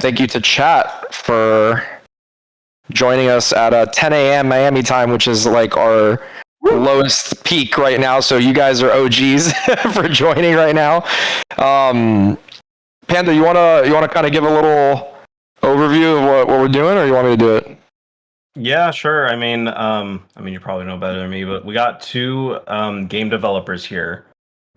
Thank you to chat for joining us at 10 a.m. Miami time, which is like our lowest peak right now. So you guys are OGs for joining right now. Panda, you wanna kind of give a little overview of what we're doing, or you want me to do it? Yeah, sure. I mean, you probably know better than me, but we got two game developers here,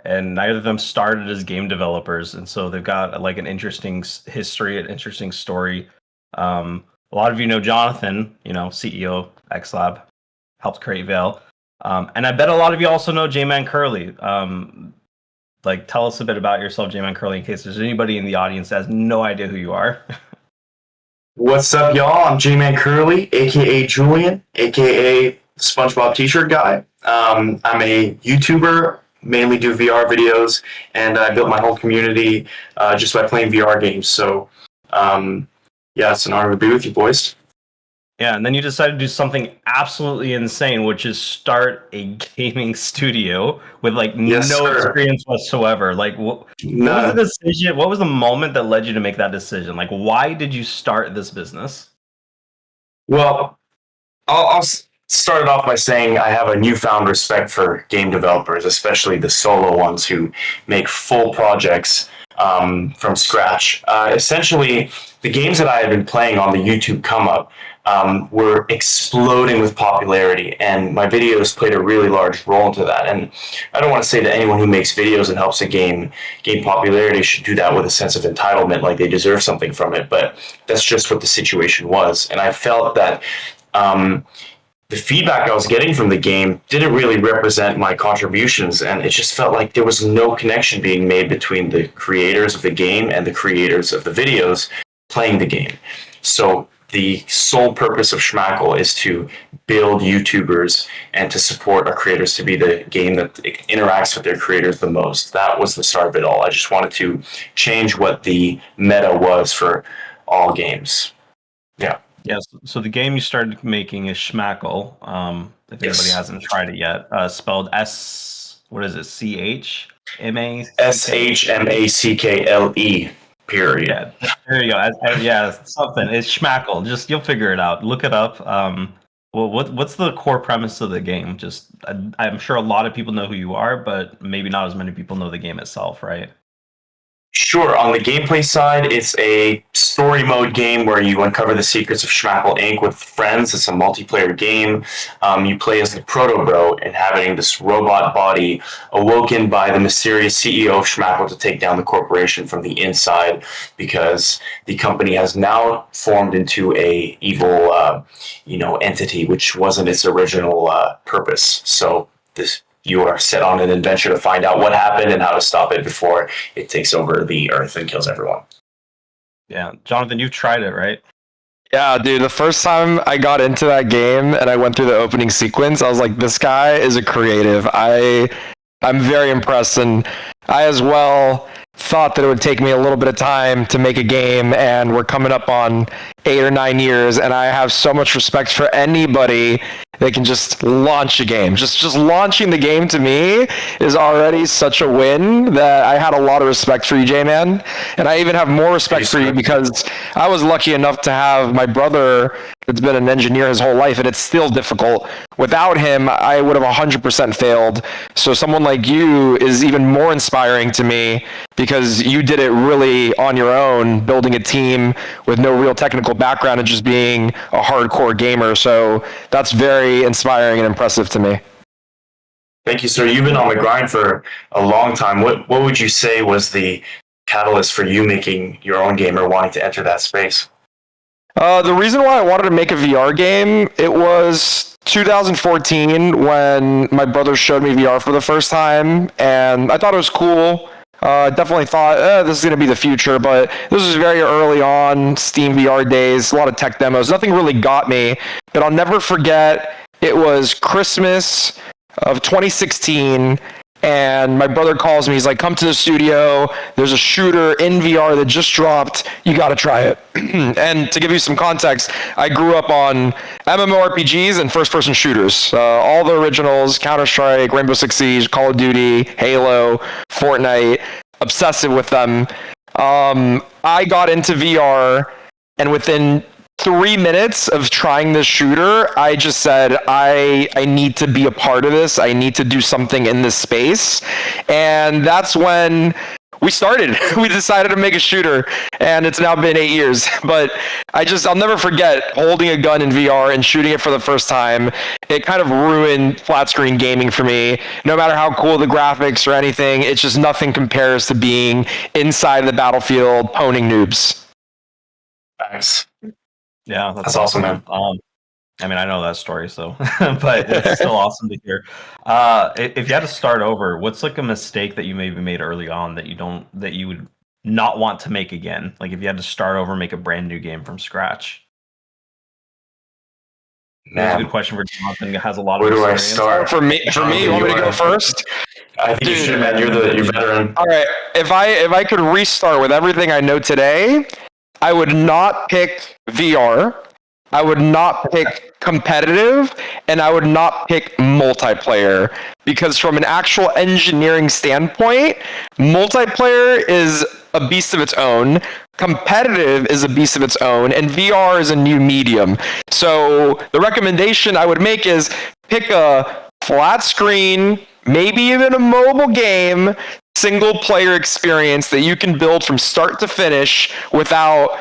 and neither of them started as game developers, and so they've got like an interesting history, an interesting story. A lot of you know Jonathan, CEO XLab, helped create Vail, and I bet a lot of you also know Jmancurly. Tell us a bit about yourself, Jmancurly, in case there's anybody in the audience that has no idea who you are. What's up, y'all? I'm Jmancurly, aka Julian, aka SpongeBob T-shirt guy. I'm a YouTuber, mainly do VR videos, and I built my whole community just by playing VR games. So, it's an honor to be with you, boys. Yeah, and then you decided to do something absolutely insane, which is start a gaming studio with no experience whatsoever. What was the decision? What was the moment that led you to make that decision? Why did you start this business? Well, I'll start it off by saying I have a newfound respect for game developers, especially the solo ones who make full projects from scratch. Essentially, the games that I had been playing on the YouTube come up were exploding with popularity, and my videos played a really large role into that. And I don't want to say that anyone who makes videos and helps a game gain popularity should do that with a sense of entitlement, like they deserve something from it, but that's just what the situation was. And I felt that the feedback I was getting from the game didn't really represent my contributions, and it just felt like there was no connection being made between the creators of the game and the creators of the videos playing the game. So the sole purpose of Schmackle is to build YouTubers and to support our creators to be the game that interacts with their creators the most. That was the start of it all. I just wanted to change what the meta was for all games. Yeah. Yes. So the game you started making is Schmackle. If anybody hasn't tried it yet, spelled SHMACKLE. Period. Yeah, there you go. Something. It's Schmackle. Just you'll figure it out. Look it up. What's the core premise of the game? Just I'm sure a lot of people know who you are, but maybe not as many people know the game itself, right? Sure. On the gameplay side, it's a story mode game where you uncover the secrets of Schmackle Inc. with friends. It's a multiplayer game. You play as the Proto Bro, inhabiting this robot body, awoken by the mysterious CEO of Schmackle to take down the corporation from the inside, because the company has now formed into a evil, entity, which wasn't its original purpose. So you are set on an adventure to find out what happened and how to stop it before it takes over the earth and kills everyone. Yeah. Jonathan, you've tried it, right? Yeah, dude, the first time I got into that game and I went through the opening sequence, I was like, this guy is a creative. I'm very impressed, and I as well thought that it would take me a little bit of time to make a game, and we're coming up on 8 or 9 years, and I have so much respect for anybody that can just launch a game. Just launching the game to me is already such a win that I had a lot of respect for you, J-Man. And I even have more respect for you because I was lucky enough to have my brother that's been an engineer his whole life, and it's still difficult. Without him, I would have 100% failed. So someone like you is even more inspiring to me because you did it really on your own, building a team with no real technical background and just being a hardcore gamer. So that's very inspiring and impressive to me. Thank you, sir. You've been on the grind for a long time. What would you say was the catalyst for you making your own game or wanting to enter that space? The reason why I wanted to make a VR game, it was 2014 when my brother showed me VR for the first time, and I thought it was cool. Definitely thought this is going to be the future, but this was very early on, Steam VR days, a lot of tech demos. Nothing really got me, but I'll never forget, it was Christmas of 2016, and my brother calls me. He's like, come to the studio. There's a shooter in VR that just dropped. You got to try it. And to give you some context, I grew up on MMORPGs and first-person shooters. All the originals, Counter-Strike, Rainbow Six Siege, Call of Duty, Halo, Fortnite, obsessive with them. I got into VR, and within 3 minutes of trying this shooter, I just said, I need to be a part of this. I need to do something in this space. And that's when we started. We decided to make a shooter, and it's now been 8 years. But I'll never forget holding a gun in VR and shooting it for the first time. It kind of ruined flat screen gaming for me. No matter how cool the graphics or anything, it's just nothing compares to being inside the battlefield poning noobs. Thanks. Yeah, That's awesome, man. I mean, I know that story, so but it's still awesome to hear. If you had to start over, what's like a mistake that you maybe made early on that you would not want to make again? Like if you had to start over, make a brand new game from scratch. That's a good question for Jonathan. Who has a lot of Where do I experience. start? For me, you want me to go first? I think you should, man. You're veteran. All right. If I could restart with everything I know today, I would not pick VR. I would not pick competitive, and I would not pick multiplayer, because from an actual engineering standpoint, multiplayer is a beast of its own, competitive is a beast of its own, and VR is a new medium. So the recommendation I would make is pick a flat screen, maybe even a mobile game, single player experience that you can build from start to finish without,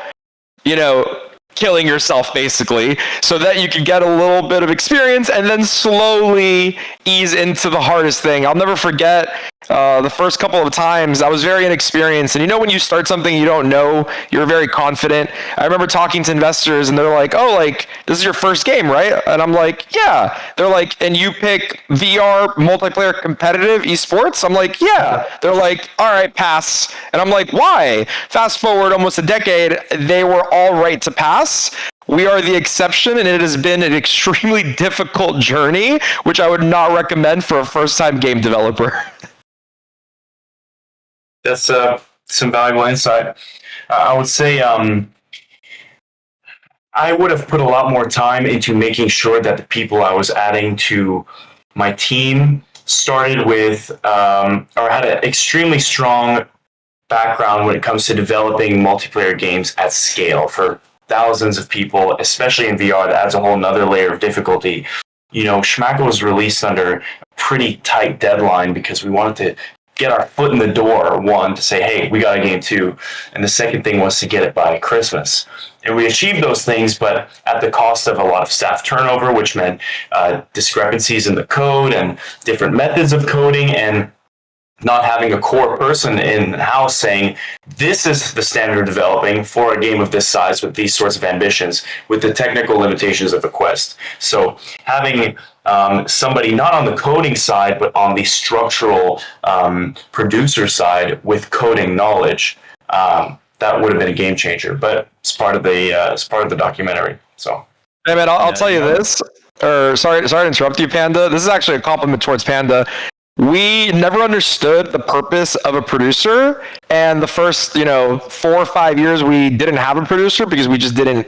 killing yourself, basically, so that you can get a little bit of experience and then slowly ease into the hardest thing. I'll never forget the first couple of times I was very inexperienced, and when you start something you don't know, you're very confident. I remember talking to investors and they're like, oh, like, this is your first game, right? And I'm like, yeah. They're like, and you pick VR multiplayer competitive esports? I'm like, yeah. They're like, all right, pass. And I'm like, why? Fast forward almost a decade, they were all right to pass. We are the exception, and it has been an extremely difficult journey, which I would not recommend for a first-time game developer. That's some valuable insight. I would say I would have put a lot more time into making sure that the people I was adding to my team started with or had an extremely strong background when it comes to developing multiplayer games at scale for thousands of people, especially in VR. That adds a whole nother layer of difficulty. Schmackle was released under a pretty tight deadline because we wanted to get our foot in the door, one, to say, hey, we got a game too. And the second thing was to get it by Christmas. And we achieved those things, but at the cost of a lot of staff turnover, which meant discrepancies in the code and different methods of coding, and not having a core person in-house saying, this is the standard of developing for a game of this size with these sorts of ambitions, with the technical limitations of the Quest. So having somebody not on the coding side, but on the structural producer side with coding knowledge, that would have been a game changer. But it's part of the documentary. So, hey man, I'll tell you this. Or sorry to interrupt you, Panda. This is actually a compliment towards Panda. We never understood the purpose of a producer, and the first 4 or 5 years we didn't have a producer because we just didn't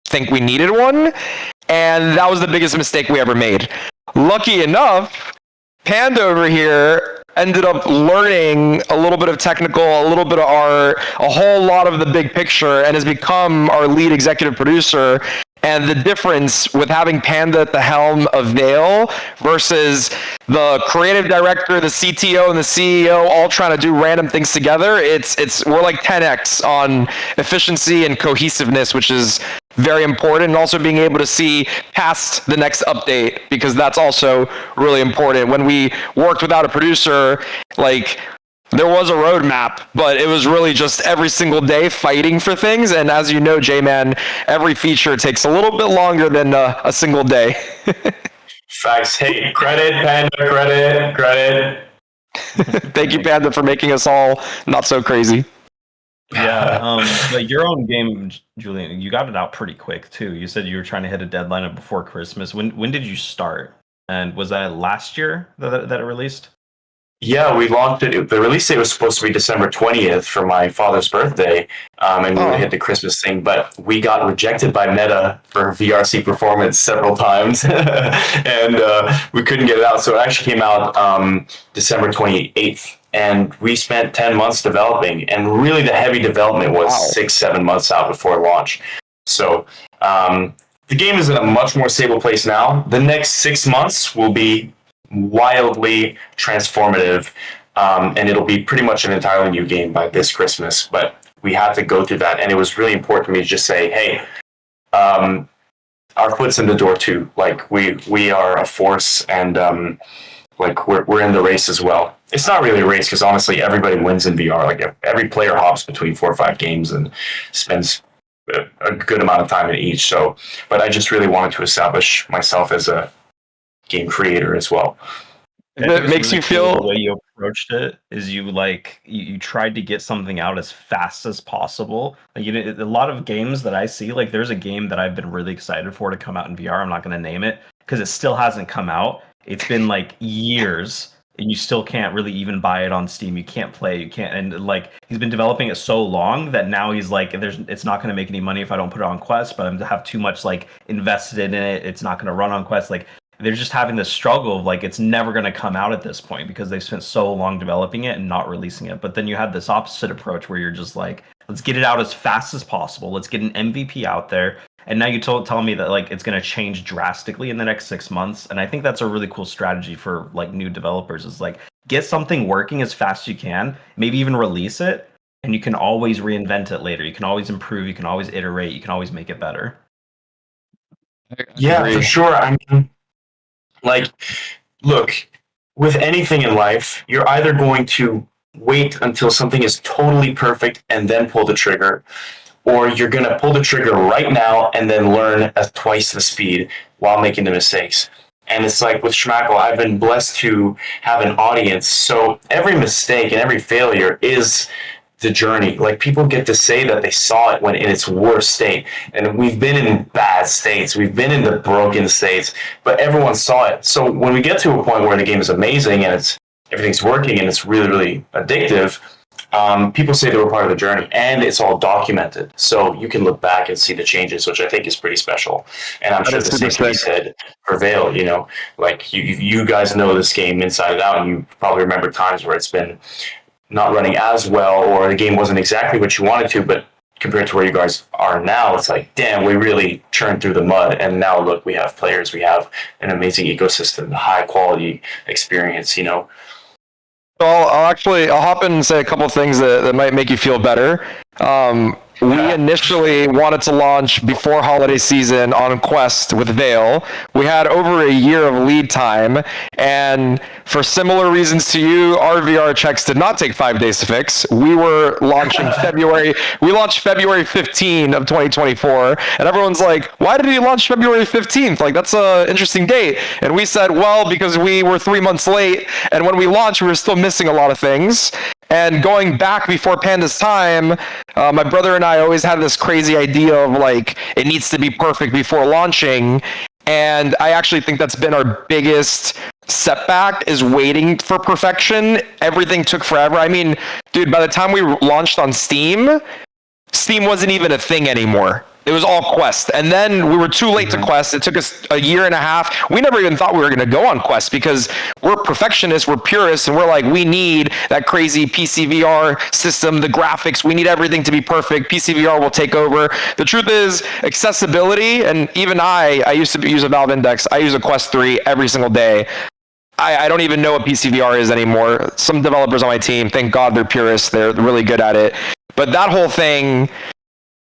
think we needed one, and that was the biggest mistake we ever made. Lucky enough, Panda over here ended up learning a little bit of technical, a little bit of art, a whole lot of the big picture, and has become our lead executive producer. And the difference with having Panda at the helm of Vail versus the creative director, the CTO, and the CEO all trying to do random things together, we're like 10x on efficiency and cohesiveness, which is very important, and also being able to see past the next update, because that's also really important. When we worked without a producer, there was a roadmap, but it was really just every single day fighting for things. And as you know, J-Man, every feature takes a little bit longer than a single day. Facts. Hey, credit, Panda, credit. Thank you, Panda, for making us all not so crazy. Yeah, your own game, Julian, you got it out pretty quick too. You said you were trying to hit a deadline of before Christmas. When did you start? And was that last year that it released? Yeah, we launched it. The release date was supposed to be December 20th for my father's birthday, and we would hit the Christmas thing, but we got rejected by Meta for VRC performance several times, and we couldn't get it out. So it actually came out December 28th, and we spent 10 months developing, and really the heavy development was Wow. 6-7 months out before launch. So the game is in a much more stable place now. The next 6 months will be wildly transformative, and it'll be pretty much an entirely new game by this Christmas. But we had to go through that, and it was really important to me to just say, hey, our foot's in the door too. Like we are a force, and like we're in the race as well. It's not really a race because honestly, everybody wins in VR. Like every player hops between 4 or 5 games and spends a good amount of time in each. So, but I just really wanted to establish myself as a game creator as well. It makes you feel the way you approached it is you tried to get something out as fast as possible. Like, a lot of games that I see, like there's a game that I've been really excited for to come out in VR. I'm not going to name it because it still hasn't come out. It's been like years and you still can't really even buy it on Steam. You can't play, you can't, and like he's been developing it so long that now he's like, it's not going to make any money if I don't put it on Quest, but I'm to have too much like invested in it. It's not going to run on Quest. Like they're just having this struggle of like it's never going to come out at this point because they've spent so long developing it and not releasing it. But then you had this opposite approach where you're just like, let's get it out as fast as possible. Let's get an MVP out there. And now you tell me that like it's going to change drastically in the next 6 months. And I think that's a really cool strategy for like new developers is like get something working as fast as you can, maybe even release it, and you can always reinvent it later. You can always improve, you can always iterate, you can always make it better. Yeah, for sure. I mean, like, look, with anything in life, you're either going to wait until something is totally perfect and then pull the trigger, or you're going to pull the trigger right now and then learn at twice the speed while making the mistakes. And it's like with Schmackle, I've been blessed to have an audience. So every mistake and every failure is the journey. Like people get to say that they saw it when in its worst state. And we've been in bad states. We've been in the broken states, but everyone saw it. So when we get to a point where the game is amazing and everything's working and it's really, really addictive, people say they were part of the journey, and it's all documented. So you can look back and see the changes, which I think is pretty special. And I'm sure the same can be said for Vail. You know, like you guys know this game inside and out, and you probably remember times where it's been not running as well, or the game wasn't exactly what you wanted to, but compared to where you guys are now, it's like, damn, we really churned through the mud. And now look, we have players, we have an amazing ecosystem, high quality experience, you know. I'll hop in and say a couple of things that might make you feel better. We initially wanted to launch before holiday season on Quest with Vail. We had over a year of lead time, and for similar reasons to you, our VR checks did not take 5 days to fix. We were launching February. We launched February 15 of 2024, and everyone's like, "Why did you launch February 15th? Like that's an interesting date." And we said, "Well, because we were 3 months late, and when we launched, we were still missing a lot of things." And going back before Panda's time, my brother and I always had this crazy idea of like, it needs to be perfect before launching. And I actually think that's been our biggest setback is waiting for perfection. Everything took forever. I mean, dude, by the time we launched on Steam, Steam wasn't even a thing anymore. It was all Quest. And then we were too late to Quest. It took us a year and a half. We never even thought we were going to go on Quest because we're perfectionists, we're purists, and we're like, we need that crazy PC VR system, the graphics. We need everything to be perfect. PC VR will take over. The truth is, accessibility, and even I used to use a Valve Index. I use a Quest 3 every single day. I don't even know what PC VR is anymore. Some developers on my team, thank God they're purists. They're really good at it. But that whole thing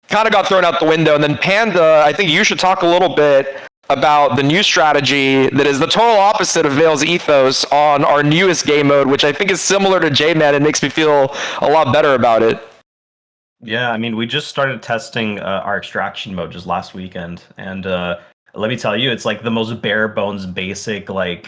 kind of got thrown out the window. And then Panda, I think you should talk a little bit about the new strategy that is the total opposite of Vail's ethos on our newest game mode, which I think is similar to J-Man. It makes me feel a lot better about it. Yeah, I mean, we just started testing our extraction mode just last weekend, and let me tell you, it's like the most bare bones basic, like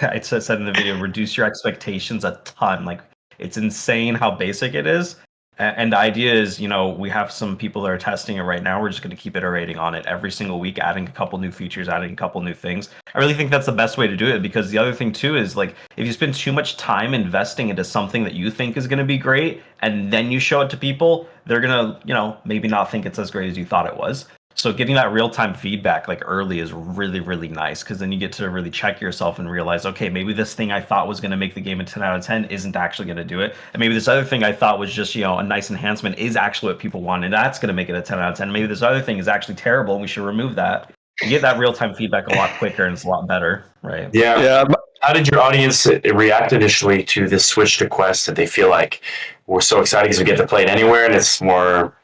I said in the video, reduce your expectations a ton. Like, it's insane how basic it is. And the idea is, you know, we have some people that are testing it right now. We're just going to keep iterating on it every single week, adding a couple new features, adding a couple new things. I really think that's the best way to do it, because the other thing too is like, if you spend too much time investing into something that you think is going to be great, and then you show it to people, they're going to, you know, maybe not think it's as great as you thought it was. So getting that real-time feedback like early is really, really nice, because then you get to really check yourself and realize, okay, maybe this thing I thought was going to make the game a 10 out of 10 isn't actually going to do it. And maybe this other thing I thought was just, a nice enhancement is actually what people want, and that's going to make it a 10 out of 10. Maybe this other thing is actually terrible and we should remove that. You get that real-time feedback a lot quicker and it's a lot better, right? Yeah. How did your audience react initially to this switch to Quest? Did they feel like we're so excited because we get to play it anywhere and it's more,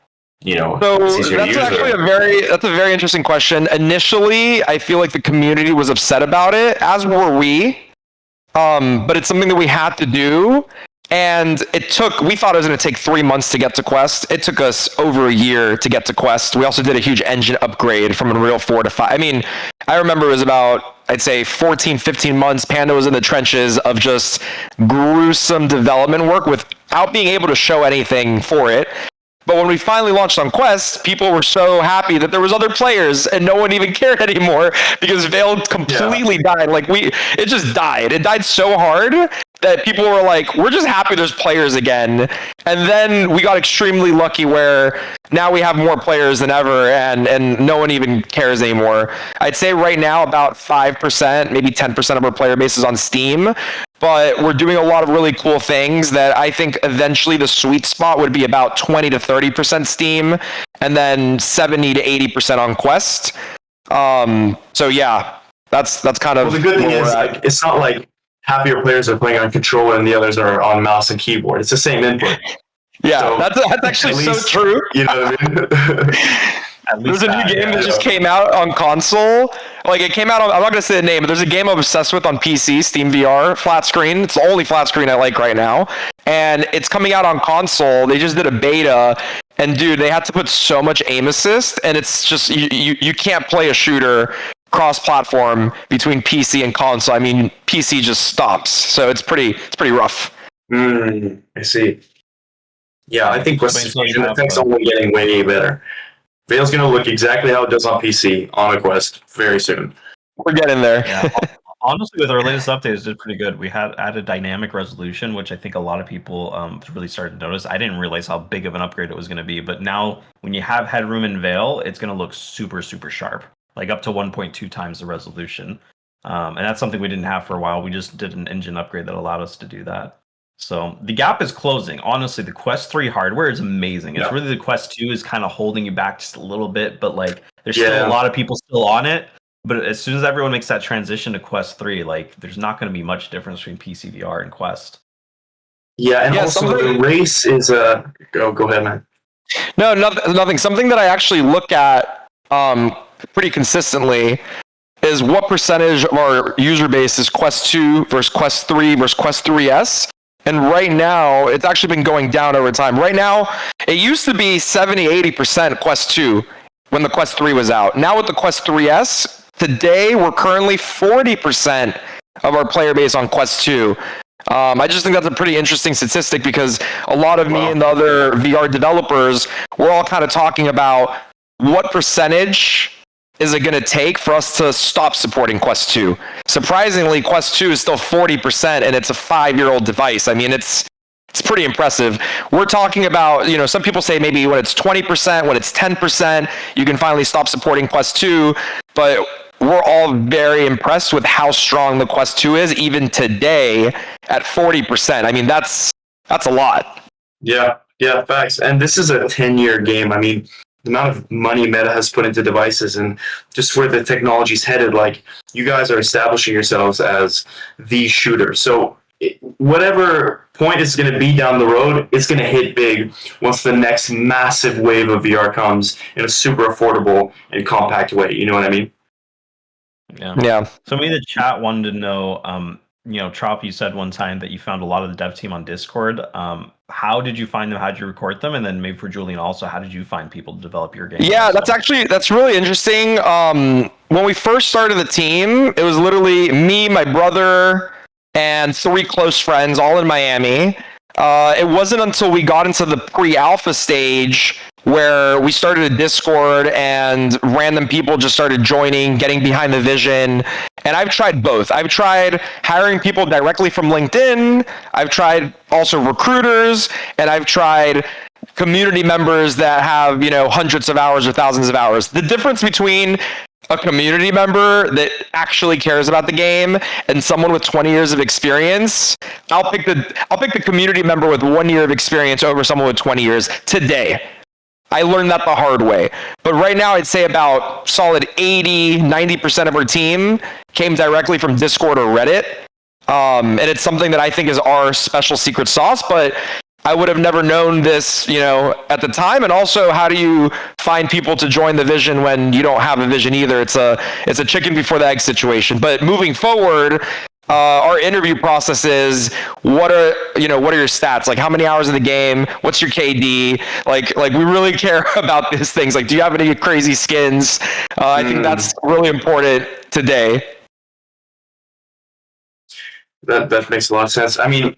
So it's easier to use? that's actually a very interesting question. Initially, I feel like the community was upset about it, as were we. But it's something that we had to do. And we thought it was going to take 3 months to get to Quest. It took us over a year to get to Quest. We also did a huge engine upgrade from Unreal 4 to 5. I mean, I remember it was about, I'd say 14, 15 months. Panda was in the trenches of just gruesome development work without being able to show anything for it. But when we finally launched on Quest, people were so happy that there was other players and no one even cared anymore because Vail completely died. It just died. It died so hard that people were like, we're just happy there's players again. And then we got extremely lucky where now we have more players than ever and no one even cares anymore. I'd say right now about 5%, maybe 10% of our player base is on Steam. But we're doing a lot of really cool things that I think eventually the sweet spot would be about 20 to 30% Steam and then 70 to 80% on Quest. So yeah, that's kind of. Well, the good thing is it's not like half of your players are playing on controller and the others are on mouse and keyboard. It's the same input. Yeah, so that's actually so true. You know what I mean? There's a new game that just came out on console. It came out on, I'm not going to say the name, but there's a game I'm obsessed with on PC, Steam VR, flat screen. It's the only flat screen I like right now. And it's coming out on console. They just did a beta. And dude, they had to put so much aim assist. And it's just, you can't play a shooter cross-platform between PC and console. I mean, PC just stops. So it's pretty rough. I see. Yeah, I think Quest fusion effects only getting way better. Vail's going to look exactly how it does on PC on a Quest very soon. We're getting there. Yeah. Honestly, with our latest update, it's pretty good. We had added dynamic resolution, which I think a lot of people really started to notice. I didn't realize how big of an upgrade it was going to be, but now when you have headroom in Vail, it's going to look super, super sharp, like up to 1.2 times the resolution. And that's something we didn't have for a while. We just did an engine upgrade that allowed us to do that. So the gap is closing. Honestly, the Quest 3 hardware is amazing. It's really the Quest 2 is kind of holding you back just a little bit, but there's still a lot of people still on it. But as soon as everyone makes that transition to Quest 3, there's not going to be much difference between PC VR and Quest. Yeah, and also the race is go ahead, man. No, nothing. Something that I actually look at pretty consistently is what percentage of our user base is Quest 2 versus Quest 3 versus Quest 3S. And right now, it's actually been going down over time. Right now, it used to be 70, 80% Quest 2 when the Quest 3 was out. Now with the Quest 3S, today we're currently 40% of our player base on Quest 2. I just think that's a pretty interesting statistic because a lot of me and the other VR developers, we're all kind of talking about what percentage is it going to take for us to stop supporting Quest 2? Surprisingly, Quest 2 is still 40%, and it's a 5-year-old device. I mean, it's pretty impressive. We're talking about, some people say maybe when it's 20%, when it's 10%, you can finally stop supporting Quest 2, but we're all very impressed with how strong the Quest 2 is, even today at 40%. I mean, that's a lot. Yeah, facts. And this is a 10-year game. I mean, the amount of money Meta has put into devices and just where the technology's headed, you guys are establishing yourselves as the shooter. So whatever point it's going to be down the road, it's going to hit big once the next massive wave of VR comes in a super affordable and compact way. You know what I mean? Yeah. So maybe the chat wanted to know, Trop, you said one time that you found a lot of the dev team on Discord. How did you find them? How did you record them? And then maybe for Julian also, how did you find people to develop your game? Yeah, that's really interesting. When we first started the team, it was literally me, my brother, and 3 close friends, all in Miami. It wasn't until we got into the pre-alpha stage where we started a Discord and random people just started joining, getting behind the vision. And I've tried both. I've tried hiring people directly from LinkedIn. I've tried also recruiters, and I've tried community members that have, hundreds of hours or thousands of hours. The difference between a community member that actually cares about the game and someone with 20 years of experience, I'll pick the community member with 1 year of experience over someone with 20 years today. I learned that the hard way. But right now, I'd say about solid 90% of our team came directly from Discord or Reddit. And it's something that I think is our special secret sauce, but I would have never known this, at the time. And also, how do you find people to join the vision when you don't have a vision either? It's a chicken before the egg situation. But moving forward, our interview process is what are your stats? Like, how many hours of the game? What's your KD? Like we really care about these things. Like, do you have any crazy skins? I think that's really important today. That makes a lot of sense. I mean,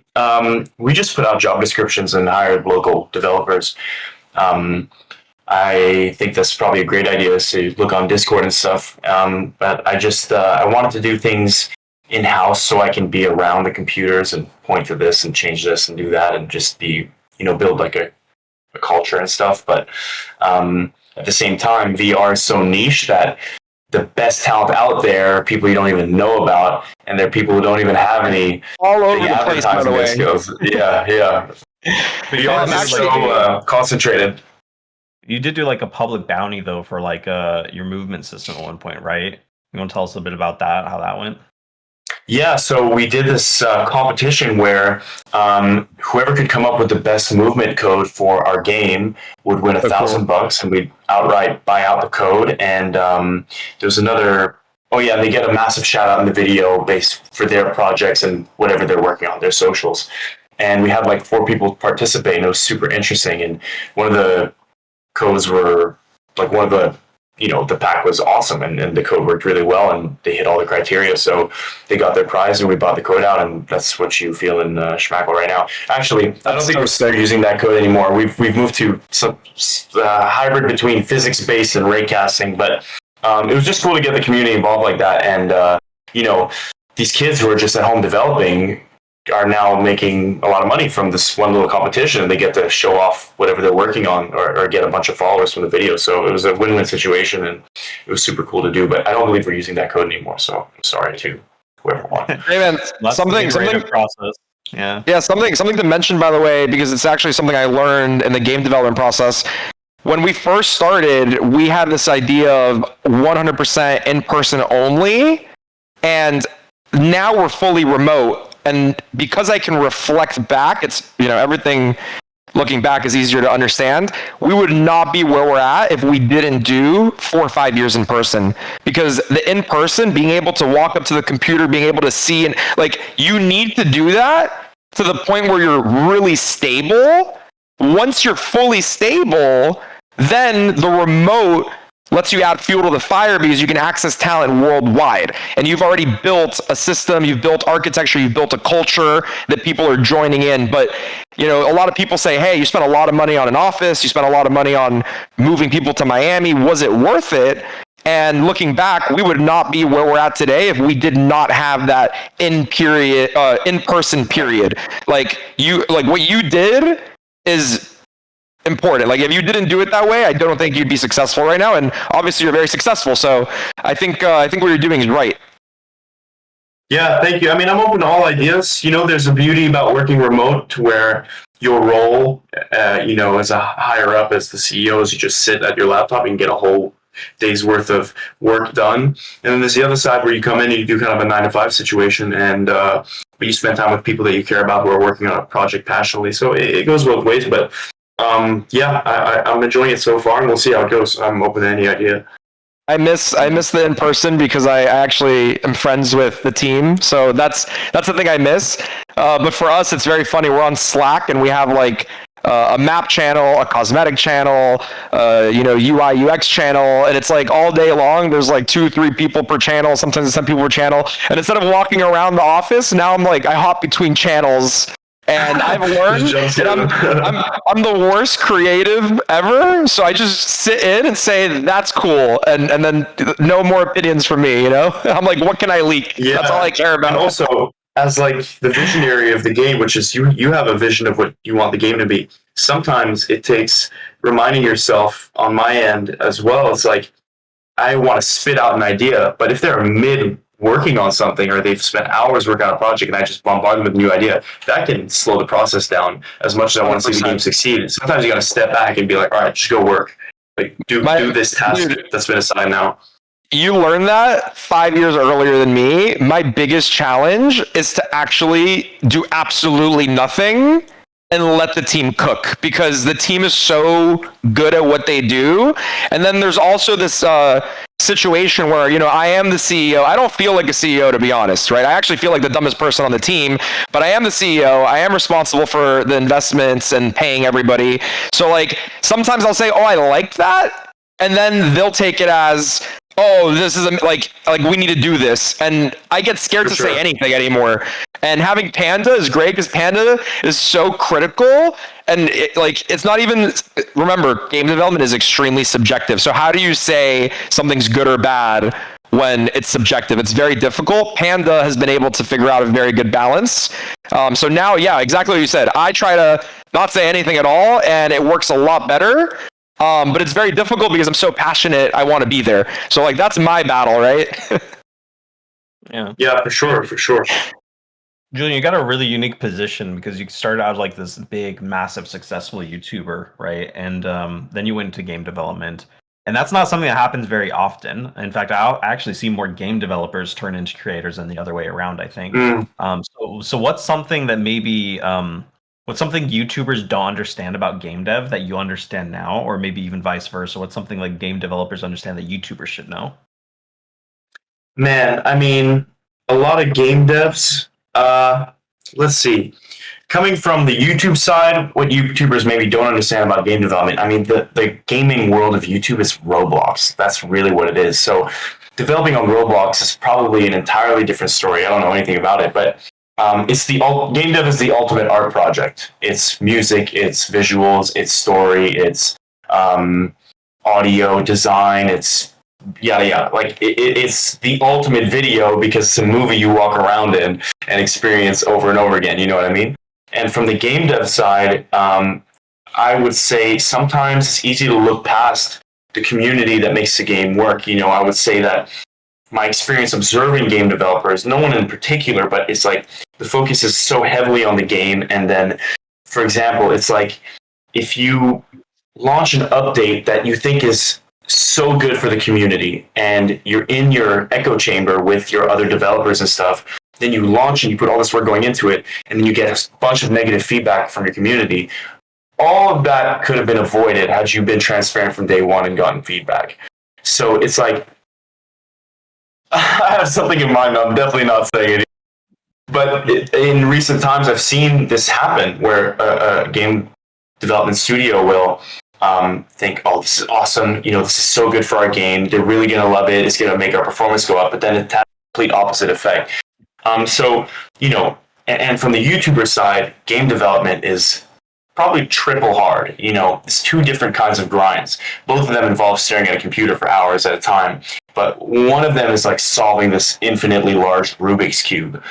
we just put out job descriptions and hired local developers. I think that's probably a great idea to look on Discord and stuff. But I wanted to do things in-house so I can be around the computers and point to this and change this and do that and just be, build like a culture and stuff. But at the same time, VR is so niche that the best talent out there are people you don't even know about, and they're people who don't even have any all over the place, by the way. Skills. Yeah. VR is so concentrated. You did do like a public bounty though for like your movement system at one point, right? You want to tell us a bit about that, how that went? Yeah, so we did this competition where whoever could come up with the best movement code for our game would win $1,000, and we'd outright buy out the code. And there's another. Oh yeah, they get a massive shout out in the video based for their projects and whatever they're working on, their socials. And we had like 4 people participate, and it was super interesting. And one of the codes were like one of the. The pack was awesome, and the code worked really well, and they hit all the criteria. So they got their prize, and we bought the code out, and that's what you feel in Schmackle right now. Actually, I don't think we're using that code anymore. We've moved to some hybrid between physics-based and raycasting, but it was just cool to get the community involved like that. And these kids who are just at home developing are now making a lot of money from this one little competition, and they get to show off whatever they're working on or get a bunch of followers from the video. So it was a win-win situation, and it was super cool to do, but I don't believe we're using that code anymore. So I'm sorry to whoever won. Hey man, something process. Yeah, something to mention, by the way, because it's actually something I learned in the game development process. When we first started, we had this idea of 100% in-person only, and now we're fully remote. And because I can reflect back, it's, everything looking back is easier to understand. We would not be where we're at if we didn't do 4 or 5 years in person. Because the in-person, being able to walk up to the computer, being able to see, and you need to do that to the point where you're really stable. Once you're fully stable, then the remote lets you add fuel to the fire because you can access talent worldwide. And you've already built a system, you've built architecture, you've built a culture that people are joining in. But, a lot of people say, hey, you spent a lot of money on an office, you spent a lot of money on moving people to Miami. Was it worth it? And looking back, we would not be where we're at today if we did not have that in-person period. What you did is important. Like, if you didn't do it that way, I don't think you'd be successful right now. And obviously, you're very successful. So I think what you're doing is right. Yeah, thank you. I mean, I'm open to all ideas. There's a beauty about working remote to where your role, as a higher up as the CEO, is you just sit at your laptop and get a whole day's worth of work done. And then there's the other side where you come in and you do kind of a 9-to-5 situation, and but you spend time with people that you care about who are working on a project passionately. So it goes both ways. But I'm enjoying it so far, and we'll see how it goes. I'm open to any idea. I miss the in-person because I actually am friends with the team, so that's the thing I miss. But for us, it's very funny. We're on Slack, and we have a map channel, a cosmetic channel, UI UX channel, and it's all day long. There's 2-3 people per channel, sometimes 10 people per channel. And instead of walking around the office, now I'm I hop between channels. And I've learned that I'm the worst creative ever, so I just sit in and say that's cool, and then no more opinions from me. I'm what can I leak? Yeah. That's all I care about. And also, as the visionary of the game, which is you have a vision of what you want the game to be. sometimes it takes reminding yourself on my end as well. It's like, I want to spit out an idea, but if they're mid working on something or they've spent hours working on a project and I just bombard them with a new idea, that can slow the process down as much as I want to see the game succeed. Sometimes you got to step back and be like, all right, just go work. Like, do this task that's been assigned now. You learned that 5 years earlier than me. My biggest challenge is to actually do absolutely nothing and let the team cook, because the team is so good at what they do. And then there's also this situation where, I am the CEO. I don't feel like a CEO, to be honest, right? I actually feel like the dumbest person on the team, but I am the CEO. I am responsible for the investments and paying everybody. So like sometimes I'll say, oh, I like that. And then they'll take it as, oh, this is like we need to do this, and I get scared to say anything anymore. And having Panda is great because Panda is so critical, and it's not even. Remember, game development is extremely subjective. So how do you say something's good or bad when it's subjective? It's very difficult. Panda has been able to figure out a very good balance. So now, yeah, exactly what you said. I try to not say anything at all, and it works a lot better. But it's very difficult because I'm so passionate. I want to be there. So like that's my battle, right? Yeah, for sure. Julian, you got a really unique position because you started out like this big, massive, successful YouTuber, right? And then you went into game development. And that's not something that happens very often. In fact, I actually see more game developers turn into creators than the other way around, I think. So what's something that maybe... what's something YouTubers don't understand about game dev that you understand now, or maybe even vice versa? What's something like game developers understand that YouTubers should know? Man, I mean, a lot of game devs, let's see. Coming from the YouTube side, what YouTubers maybe don't understand about game development, I mean, the gaming world of YouTube is Roblox. That's really what it is. So developing on Roblox is probably an entirely different story. I don't know anything about it, but game dev is the ultimate art project. It's music, it's visuals, it's story, it's audio design, it's yada yada. Like it's the ultimate video because it's a movie you walk around in and experience over and over again. You know what I mean? And from the game dev side, I would say sometimes it's easy to look past the community that makes the game work. I would say that my experience observing game developers, no one in particular, but it's like the focus is so heavily on the game. And then, for example, it's like if you launch an update that you think is so good for the community and you're in your echo chamber with your other developers and stuff, then you launch and you put all this work going into it, and then you get a bunch of negative feedback from your community. All of that could have been avoided had you been transparent from day one and gotten feedback. So it's like, I have something in mind. I'm definitely not saying it. But in recent times, I've seen this happen where a game development studio will think, oh, this is awesome. This is so good for our game. They're really going to love it. It's going to make our performance go up. But then it has a complete opposite effect. And from the YouTuber side, game development is probably triple hard. It's two different kinds of grinds. Both of them involve staring at a computer for hours at a time. But one of them is like solving this infinitely large Rubik's Cube,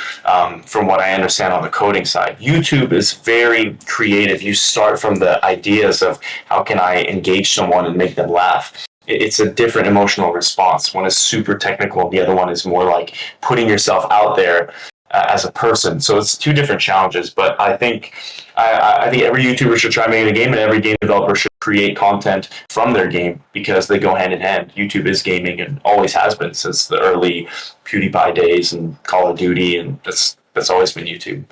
from what I understand on the coding side. YouTube is very creative. You start from the ideas of how can I engage someone and make them laugh. It's a different emotional response. One is super technical, and the other one is more like putting yourself out there as a person. So it's two different challenges. But I think every YouTuber should try making a game, and every game developer should create content from their game because they go hand in hand. YouTube is gaming and always has been since the early PewDiePie days and Call of Duty, and that's always been YouTube.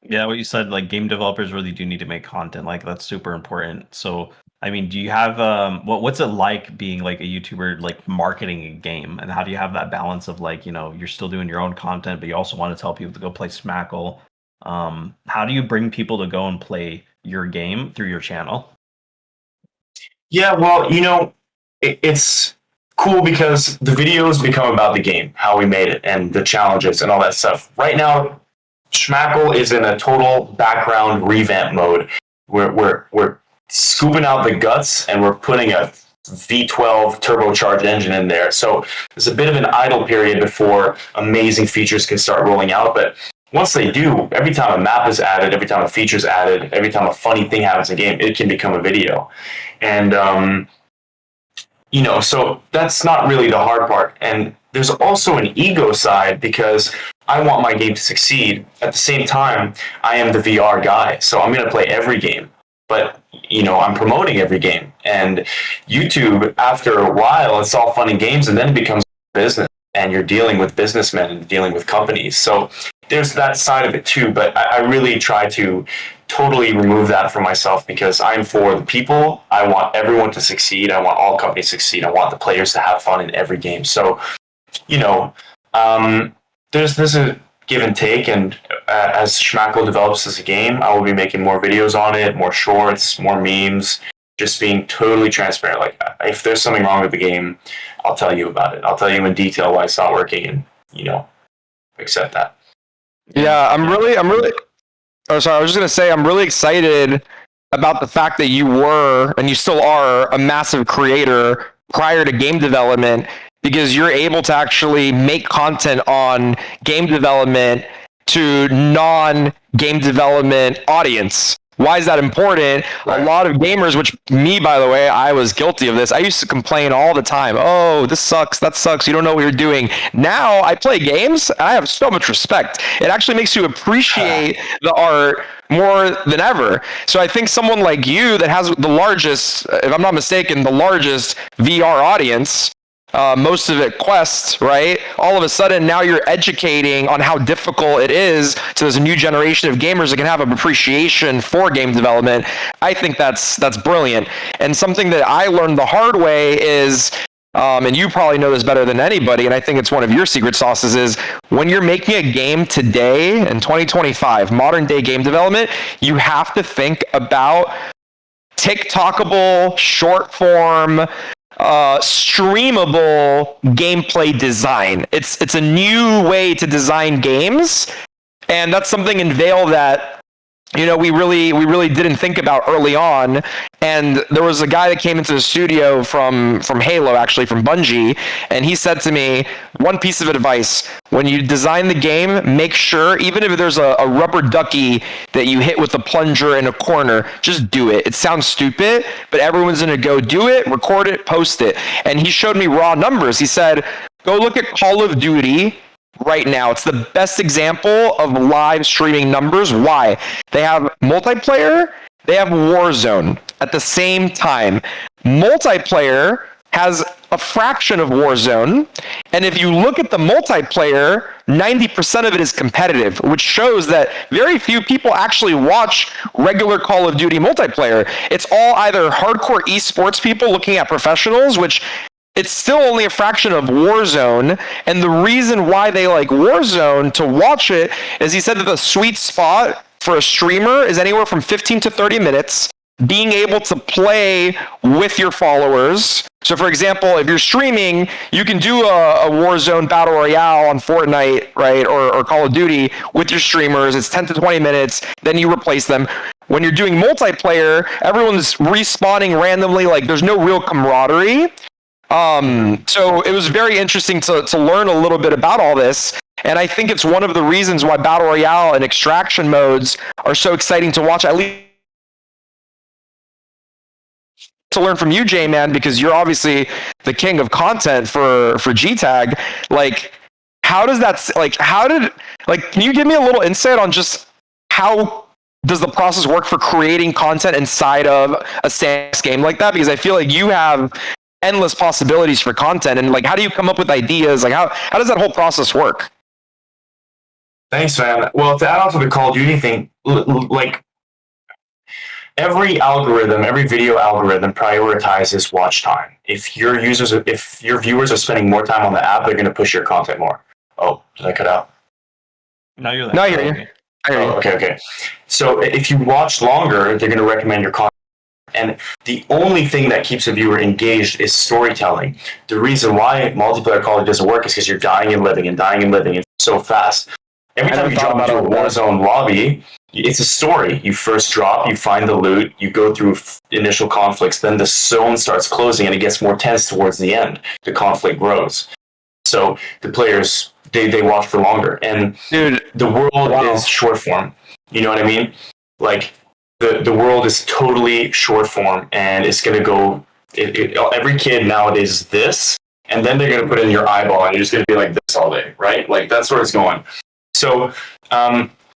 Yeah, what you said, like game developers really do need to make content. Like that's super important. So, I mean, do you have what's it like being like a YouTuber, like marketing a game, and how do you have that balance of like, you're still doing your own content, but you also want to tell people to go play Schmackle? How do you bring people to go and play your game through your channel? Yeah, well, it's cool because the videos become about the game, how we made it, and the challenges and all that stuff. Right now, Schmackle is in a total background revamp mode. We're scooping out the guts and we're putting a V12 turbocharged engine in there. So there's a bit of an idle period before amazing features can start rolling out. But once they do, every time a map is added, every time a feature is added, every time a funny thing happens in a game, it can become a video. And so that's not really the hard part. And there's also an ego side because I want my game to succeed. At the same time, I am the VR guy, so I'm going to play every game. But I'm promoting every game. And YouTube, after a while, it's all fun and games, and then it becomes business. And you're dealing with businessmen and dealing with companies. So there's that side of it too. But I really try to totally remove that from myself because I'm for the people. I want everyone to succeed. I want all companies to succeed. I want the players to have fun in every game. So, there's a give and take. And as Schmackle develops as a game, I will be making more videos on it, more shorts, more memes, just being totally transparent. Like, if there's something wrong with the game, I'll tell you about it. I'll tell you in detail why it's not working and, accept that. Yeah, I'm really. Oh, sorry. I was just gonna say I'm really excited about the fact that you were and you still are a massive creator prior to game development because you're able to actually make content on game development to non-game development audience. Why is that important? Right. A lot of gamers, which me, by the way, I was guilty of this. I used to complain all the time. Oh, this sucks. That sucks. You don't know what you're doing. Now I play games and I have so much respect. It actually makes you appreciate the art more than ever. So I think someone like you that has the largest, if I'm not mistaken, the largest VR audience, most of it quests, right? All of a sudden, now you're educating on how difficult it is. So there's a new generation of gamers that can have an appreciation for game development. I think that's brilliant. And something that I learned the hard way is, and you probably know this better than anybody, and I think it's one of your secret sauces, is when you're making a game today in 2025, modern day game development, you have to think about TikTokable, short form, streamable gameplay design. It's a new way to design games, and that's something in Vail that we really didn't think about early on. And there was a guy that came into the studio from Halo, actually from Bungie, and he said to me, one piece of advice: when you design the game, make sure, even if there's a rubber ducky that you hit with a plunger in a corner, just do it. It sounds stupid, but everyone's gonna go do it, record it, post it. And he showed me raw numbers. He said, go look at Call of Duty right now. It's the best example of live streaming numbers. Why? They have multiplayer, they have Warzone at the same time. Multiplayer has a fraction of Warzone, and if you look at the multiplayer, 90% of it is competitive, which shows that very few people actually watch regular Call of Duty multiplayer. It's all either hardcore esports people looking at professionals, which it's still only a fraction of Warzone, and the reason why they like Warzone to watch it is he said that the sweet spot for a streamer is anywhere from 15 to 30 minutes, being able to play with your followers. So for example, if you're streaming, you can do a Warzone Battle Royale on Fortnite, right, or Call of Duty with your streamers. It's 10 to 20 minutes, then you replace them. When you're doing multiplayer, everyone's respawning randomly, like there's no real camaraderie. So it was very interesting to learn a little bit about all this. And I think it's one of the reasons why Battle Royale and extraction modes are so exciting to watch, at least to learn from you, J-Man, because you're obviously the king of content for GTAG. Like, how does that, can you give me a little insight on just how does the process work for creating content inside of a sandbox game like that? Because I feel like you have endless possibilities for content, and like, how do you come up with ideas? Like, how does that whole process work? Thanks, man. Well, to add on to the Call of Duty thing, like every algorithm, every video algorithm prioritizes watch time. If your viewers are spending more time on the app, they're going to push your content more. Oh, did I cut out? No, you're there. No, you're here. Okay. So if you watch longer, they're going to recommend your content. And the only thing that keeps a viewer engaged is storytelling. The reason why multiplayer Call of Duty doesn't work is because you're dying and living so fast. Every time you drop into a Warzone lobby, it's a story. You first drop, you find the loot, you go through initial conflicts, then the zone starts closing and it gets more tense towards the end. The conflict grows. So the players, they watch for longer. And Dude, the world wow. is short form. You know what I mean? Like the world is totally short form, and it's gonna go. Every kid nowadays is this, and then they're gonna put it in your eyeball, and you're just gonna be like this all day, right? Like that's where it's going. So,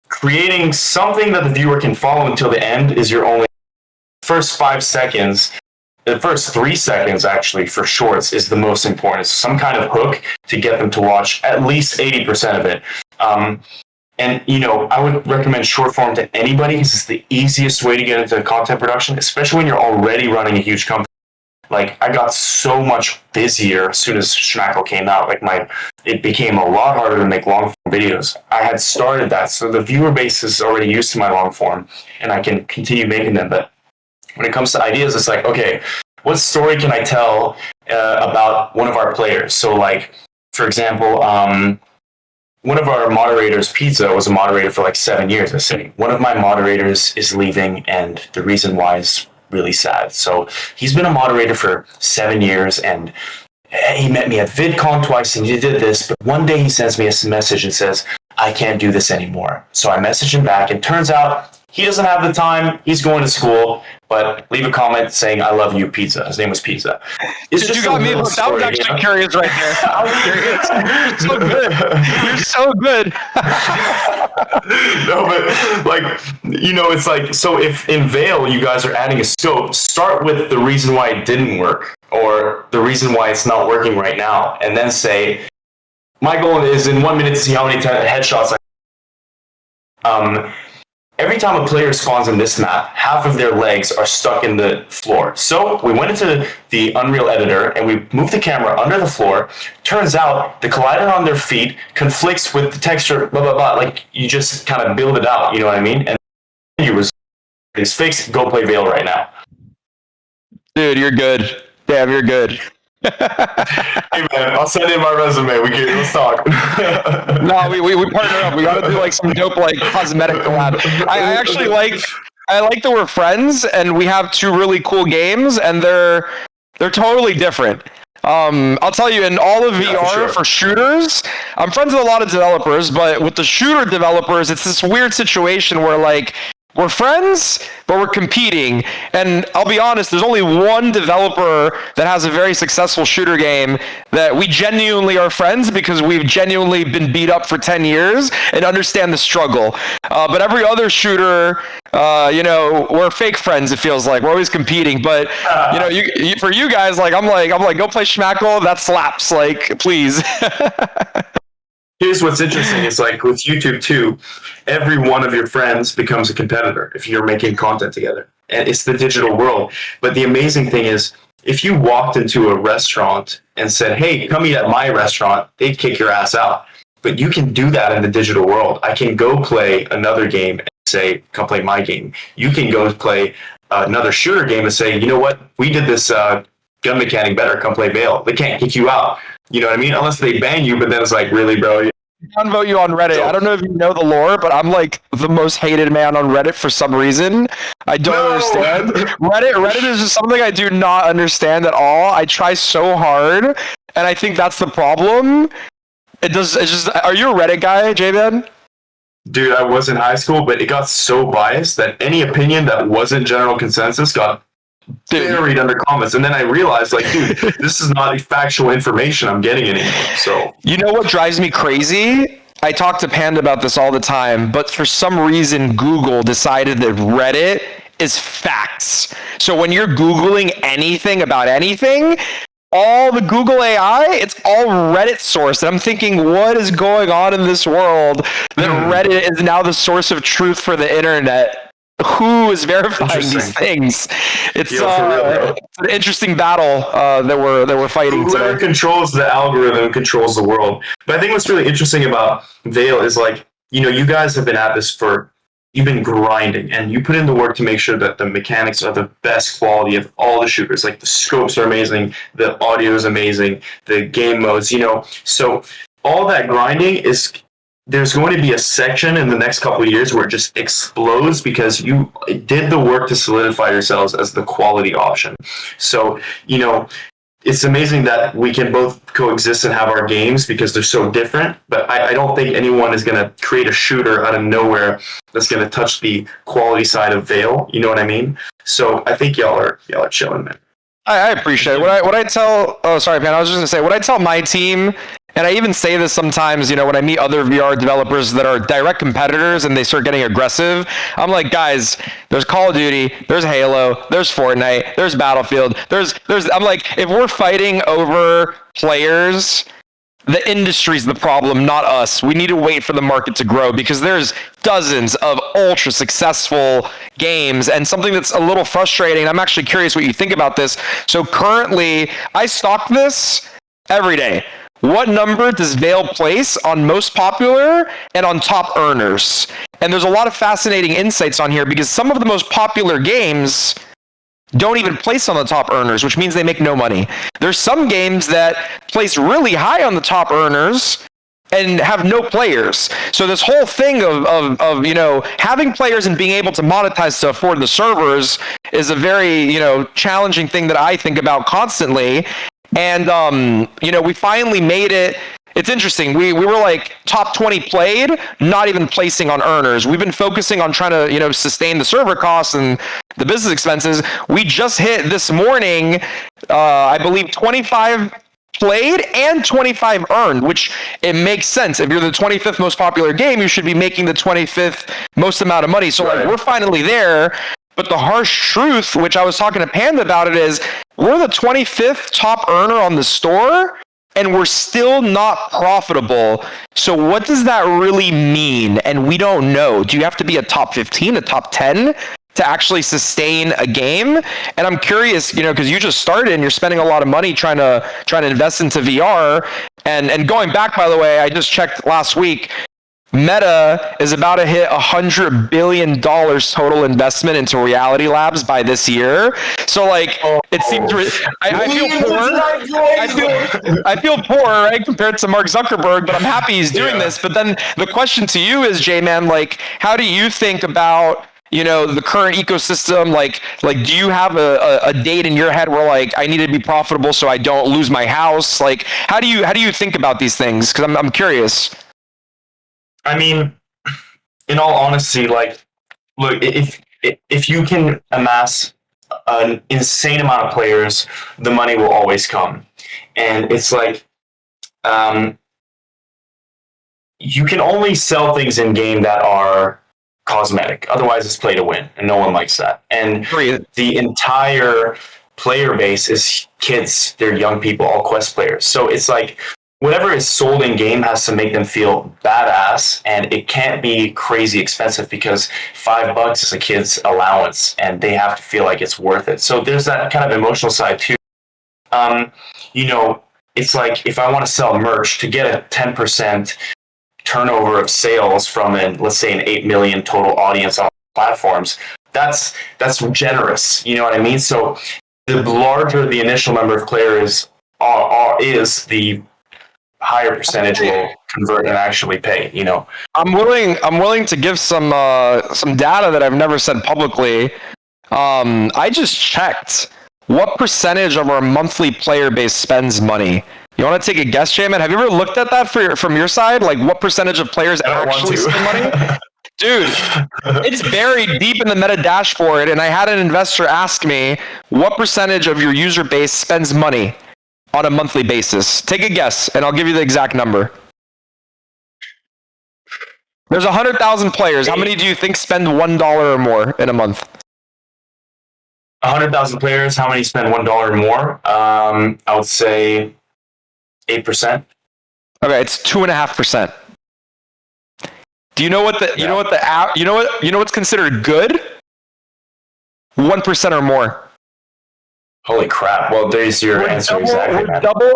creating something that the viewer can follow until the end is your only. First 5 seconds, the first 3 seconds actually for shorts is the most important. It's some kind of hook to get them to watch at least 80% of it. And, you know, I would recommend short form to anybody because it's the easiest way to get into content production, especially when you're already running a huge company. Like, I got so much busier as soon as Schmackle came out. Like, it became a lot harder to make long form videos. I had started that, so the viewer base is already used to my long form, and I can continue making them. But when it comes to ideas, it's like, okay, what story can I tell about one of our players? So, like, for example, one of our moderators, Pizza, was a moderator for like 7 years, I say. One of my moderators is leaving, and the reason why is really sad. So he's been a moderator for 7 years, and he met me at VidCon twice, and he did this, but one day he sends me a message and says, I can't do this anymore. So I message him back, and turns out he doesn't have the time. He's going to school, but leave a comment saying, I love you, Pizza. His name was Pizza. It's just you got me. I was actually curious right there. I was curious. You're so good. You're so good. No, but like, you know, it's like, so if in Vail you guys are adding a scope, start with the reason why it didn't work or the reason why it's not working right now. And then say, my goal is in 1 minute to see how many headshots every time a player spawns in this map, half of their legs are stuck in the floor. So we went into the Unreal Editor and we moved the camera under the floor. Turns out the collider on their feet conflicts with the texture, blah, blah, blah. Like, you just kind of build it out, you know what I mean? And it's fixed. Go play Vail right now. Dude, you're good. Damn, you're good. Hey man, I'll send in my resume. Let's talk. No, we partner up. We gotta do like some dope like cosmetic collab. I actually like that we're friends and we have two really cool games and they're totally different. I'll tell you, in all of VR for shooters, I'm friends with a lot of developers, but with the shooter developers, it's this weird situation where like we're friends, but we're competing. And I'll be honest, there's only one developer that has a very successful shooter game that we genuinely are friends because we've genuinely been beat up for 10 years and understand the struggle. But every other shooter, you know, we're fake friends, it feels like. We're always competing. But, you know, for you guys, like, I'm like, go play Schmackle. That slaps. Like, please. Here's what's interesting. It's like with YouTube too, every one of your friends becomes a competitor if you're making content together. And it's the digital world. But the amazing thing is, if you walked into a restaurant and said, hey, come eat at my restaurant, they'd kick your ass out. But you can do that in the digital world. I can go play another game and say, come play my game. You can go play another shooter game and say, you know what, we did this gun mechanic better, come play Vail. They can't kick you out. You know what I mean? Unless they ban you, but then it's like, really, bro? Unvote you on Reddit. I don't know if you know the lore, but I'm like the most hated man on Reddit for some reason. I don't understand. Reddit is just something I do not understand at all. I try so hard, and I think that's the problem. It's just. Are you a Reddit guy, J-Man? Dude, I was in high school, but it got so biased that any opinion that wasn't general consensus got buried under comments, and then I realized, like, dude, this is not factual information I'm getting anymore. So, you know what drives me crazy? I talk to Panda about this all the time, but for some reason, Google decided that Reddit is facts. So when you're Googling anything about anything, all the Google AI, it's all Reddit sourced. And I'm thinking, what is going on in this world that Reddit is now the source of truth for the internet? Who is verifying these things? It's, it's an interesting battle that we're fighting. Whoever controls the algorithm controls the world. But I think what's really interesting about Vail is, like, you know, you guys have been at this you've been grinding, and you put in the work to make sure that the mechanics are the best quality of all the shooters. Like, the scopes are amazing, the audio is amazing, the game modes, you know. So all that grinding is. There's going to be a section in the next couple of years where it just explodes because you did the work to solidify yourselves as the quality option. So, you know, it's amazing that we can both coexist and have our games because they're so different. But I don't think anyone is going to create a shooter out of nowhere that's going to touch the quality side of Vail. You know what I mean? So I think y'all are chilling, man. I appreciate it. What I tell, oh, sorry, man. I was just going to say, what I tell my team, and I even say this sometimes, when I meet other VR developers that are direct competitors and they start getting aggressive, I'm like, guys, there's Call of Duty, there's Halo, there's Fortnite, there's Battlefield, I'm like, if we're fighting over players, the industry's the problem, not us. We need to wait for the market to grow because there's dozens of ultra successful games, and something that's a little frustrating. I'm actually curious what you think about this. So currently, I stock this every day. What number does Vail place on most popular and on top earners? And there's a lot of fascinating insights on here because some of the most popular games don't even place on the top earners, which means they make no money. There's some games that place really high on the top earners and have no players. So this whole thing of having players and being able to monetize to afford the servers is a very, challenging thing that I think about constantly. And we finally made it. It's interesting. We were like top 20 played, not even placing on earners. We've been focusing on trying to, sustain the server costs and the business expenses. We just hit this morning, I believe 25 played and 25 earned, which it makes sense. If you're the 25th most popular game, you should be making the 25th most amount of money. So like we're finally there. But the harsh truth, which I was talking to Panda about it, is we're the 25th top earner on the store, and we're still not profitable. So what does that really mean? And we don't know. Do you have to be a top 15, a top 10 to actually sustain a game? And I'm curious, because you just started and you're spending a lot of money trying to invest into VR. And going back, by the way, I just checked last week. Meta is about to hit $100 billion total investment into Reality Labs by this year. So it seems I feel poor. I feel poor, right, compared to Mark Zuckerberg, but I'm happy he's doing this. But then the question to you is, J-Man, how do you think about the current ecosystem? Do you have a date in your head where I need to be profitable so I don't lose my house? How do you think about these things? Because I'm curious. I mean, in all honesty, look, if you can amass an insane amount of players, the money will always come. And it's you can only sell things in game that are cosmetic. Otherwise, it's play to win, and no one likes that. And the entire player base is kids. They're young people, all Quest players. So it's whatever is sold in game has to make them feel badass, and it can't be crazy expensive because $5 is a kid's allowance, and they have to feel like it's worth it. So there's that kind of emotional side too. It's if I want to sell merch to get a 10% turnover of sales from let's say an 8 million total audience on platforms, that's generous. You know what I mean? So the larger the initial number of players is, the higher percentage will convert and actually pay. I'm willing to give some data that I've never said publicly. I just checked what percentage of our monthly player base spends money. You want to take a guess, J-Man? Have you ever looked at that from your side? What percentage of players actually spend money? Dude, it's buried deep in the meta dashboard, and I had an investor ask me what percentage of your user base spends money on a monthly basis. Take a guess, and I'll give you the exact number. There's 100,000 players. How many do you think spend $1 or more in a month? 100,000 players. How many spend $1 or more? I would say 8%. Okay, it's 2.5%. Do you know what what's considered good? 1% or more. Holy crap. Well, there's your answer exactly.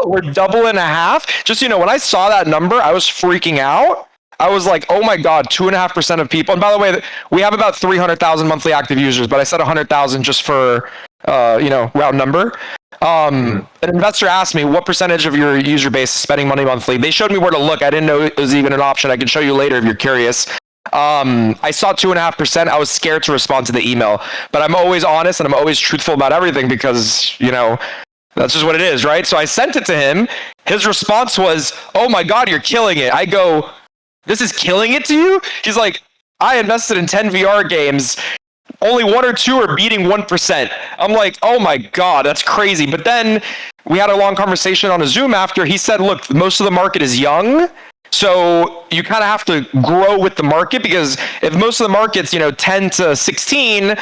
We're double and a half. Just, when I saw that number, I was freaking out. I was like, oh my God, 2.5% of people. And by the way, we have about 300,000 monthly active users, but I said 100,000 just for, round number. An investor asked me, what percentage of your user base is spending money monthly? They showed me where to look. I didn't know it was even an option. I can show you later if you're curious. I saw 2.5%. I was scared to respond to the email, but I'm always honest and I'm always truthful about everything because, That's just what it is, right? So I sent it to him. His response was, "Oh my God, you're killing it." I go, "This is killing it to you?" He's like, "I invested in 10 VR games. Only 1 or 2 are beating 1%. I'm like, "Oh my God, that's crazy." But then we had a long conversation on a Zoom after. He said, "Look, most of the market is young. So you kind of have to grow with the market, because if most of the market's, 10 to 16,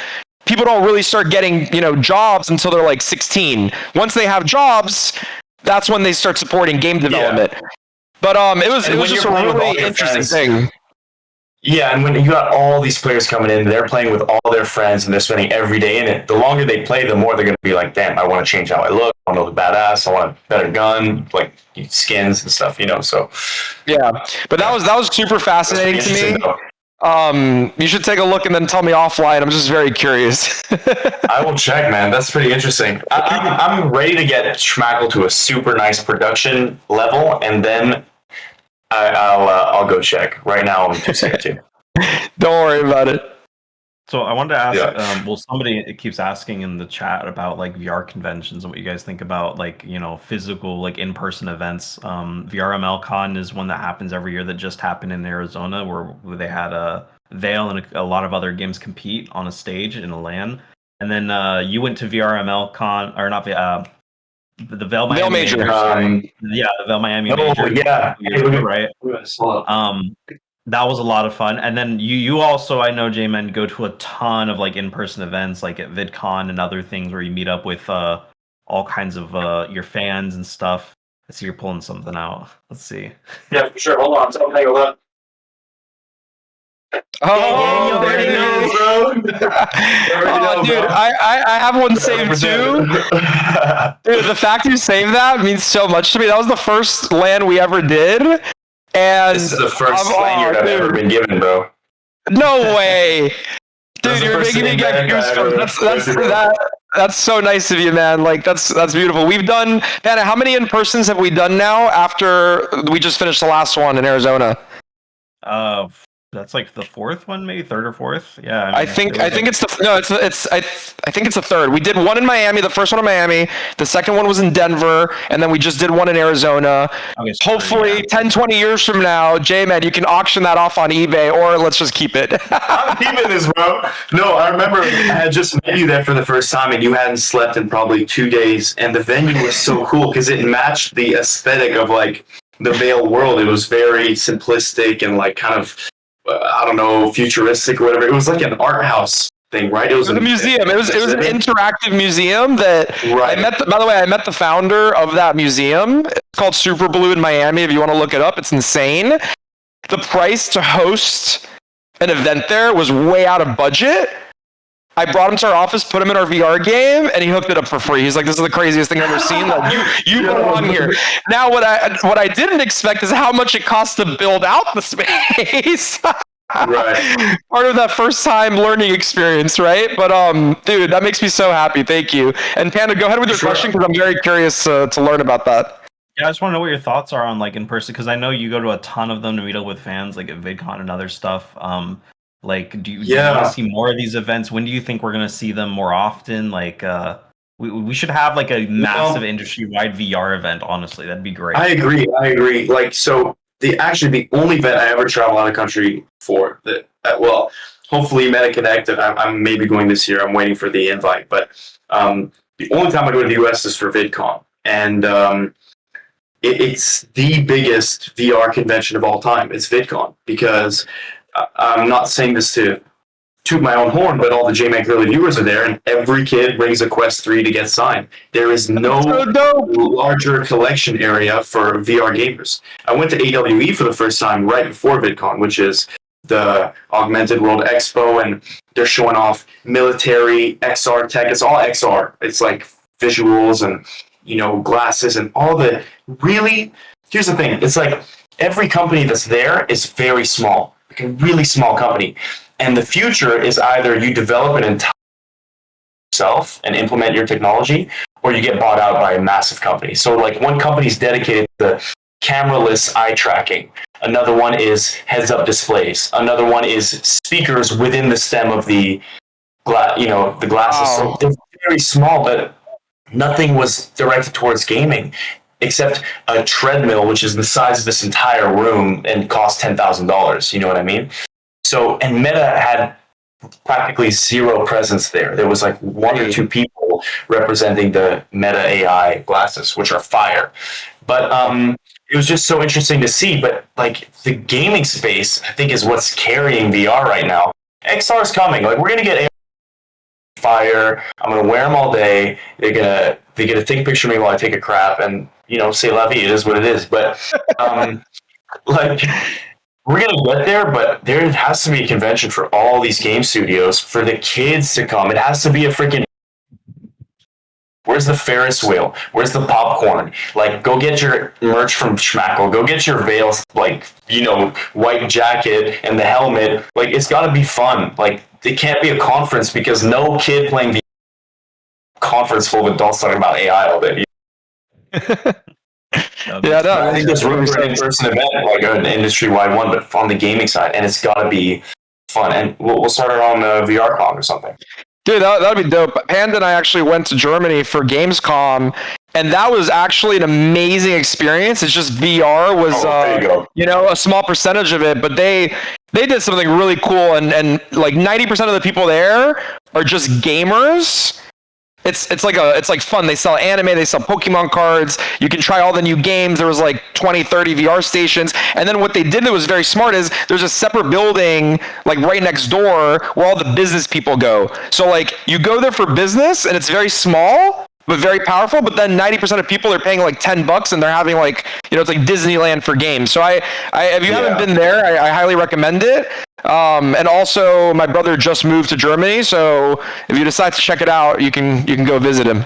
people don't really start getting, jobs until they're like 16. Once they have jobs, that's when they start supporting game development." Yeah. But it was just a really interesting thing. Yeah, and when you got all these players coming in, they're playing with all their friends, and they're spending every day in it. The longer they play, the more they're going to be like, "Damn, I want to change how I look. I want to look badass. I want a better gun, like skins and stuff." So yeah. But that was super fascinating to me. You should take a look and then tell me offline. I'm just very curious. I will check, man. That's pretty interesting. I'm ready to get Schmackle to a super nice production level, and then I'll go check. Right now, I'm too scared to. Don't worry about it. So I wanted to ask, somebody keeps asking in the chat about like VR conventions and what you guys think about like, physical, like in-person events. VR MLCon is one that happens every year that just happened in Arizona, where they had a Vail and a lot of other games compete on a stage in a LAN. And then you went to VR MLCon, or not the Vail Miami Major. The Vail Miami Major. Yeah. Right. That was a lot of fun. And then you also, I know, J-Man, go to a ton of like in-person events like at VidCon and other things where you meet up with all kinds of your fans and stuff. I see you're pulling something out. Let's see. Yeah, for sure. Hold on. So hang on. Oh, there it is, bro. Dude, I have one saved too. Dude, the fact you saved that means so much to me. That was the first LAN we ever did. And this is the first lanyard I've ever been given, bro. No way. Dude, you're making me get goosebumps. That's so nice of you, man. Like that's beautiful. We've done, man, how many in-persons have we done now after we just finished the last one in Arizona? That's like the fourth one, maybe third or fourth. Yeah, I think it's the third. We did one in Miami, the first one in Miami. The second one was in Denver, and then we just did one in Arizona. Okay, hopefully, 10, 20 years from now, J-Man, you can auction that off on eBay, or let's just keep it. I'm keeping this, bro. No, I remember I had just met you there for the first time, and you hadn't slept in probably 2 days, and the venue was so cool because it matched the aesthetic of like the Vail world. It was very simplistic and like kind of, I don't know, futuristic or whatever. It was like an art house thing, right? It was a museum. It was an interactive museum that right. By the way, I met the founder of that museum. It's called Super Blue in Miami. If you want to look it up, it's insane. The price to host an event there was way out of budget. I brought him to our office, put him in our VR game, and he hooked it up for free. He's like, "This is the craziest thing I've ever seen. Like, you belong here." Now, what I didn't expect is how much it costs to build out the space. Right. Part of that first time learning experience, right? But dude, that makes me so happy. Thank you. And Panda, go ahead with your question, because I'm very curious to learn about that. Yeah, I just want to know what your thoughts are on like in person, because I know you go to a ton of them to meet up with fans, like at VidCon and other stuff. Like, do you want to see more of these events? When do you think we're going to see them more often? Like, we should have like a massive industry-wide VR event. Honestly, that'd be great. I agree. Like, so the only event I ever travel out of country for that, hopefully MetaConnect. I'm maybe going this year. I'm waiting for the invite, but the only time I go to the US is for VidCon, and it's the biggest VR convention of all time. It's VidCon, because I'm not saying this to toot my own horn, but all the Jmancurly viewers are there, and every kid brings a Quest 3 to get signed. There is no larger collection area for VR gamers. I went to AWE for the first time right before VidCon, which is the Augmented World Expo, and they're showing off military XR tech. It's all XR. It's like visuals and, glasses and all the really... Here's the thing. It's like every company that's there is very small. Like a really small company. And the future is either you develop an entire yourself and implement your technology, or you get bought out by a massive company. So like one company is dedicated to camera-less eye tracking. Another one is heads-up displays. Another one is speakers within the stem of the glasses. Wow. So they're very small, but nothing was directed towards gaming except a treadmill, which is the size of this entire room and cost $10,000. You know what I mean? So, and Meta had practically zero presence there. There was like one or two people representing the Meta AI glasses, which are fire. But it was just so interesting to see. But like the gaming space, I think, is what's carrying VR right now. XR is coming. Like we're gonna get fire. I'm gonna wear them all day. They're gonna take a picture of me while I take a crap, and say la vie. It is what it is. But like we're gonna get there, but there has to be a convention for all these game studios for the kids to come. It has to be a freaking. Where's the Ferris wheel? Where's the popcorn? Like, go get your merch from Schmackle. Go get your Vail, white jacket and the helmet. Like, it's got to be fun. Like, it can't be a conference because no kid playing the conference full of adults talking about AI all day. Yeah, no, I think there's room for an in-person event, like an industry-wide one, but on the gaming side, and it's got to be fun. And we'll start it on VRCon or something. Dude, that'd be dope. Panda and I actually went to Germany for Gamescom, and that was actually an amazing experience. It's just VR was, a small percentage of it, but they did something really cool, and like 90% of the people there are just gamers. It's like fun. They sell anime, they sell Pokemon cards. You can try all the new games. There was like 20, 30 VR stations. And then what they did that was very smart is there's a separate building like right next door where all the business people go. So like you go there for business and it's very small but very powerful, but then 90% of people are paying like $10 and they're having like, it's like Disneyland for games. So I if you haven't been there, I highly recommend it. And also my brother just moved to Germany, so if you decide to check it out, you can go visit him.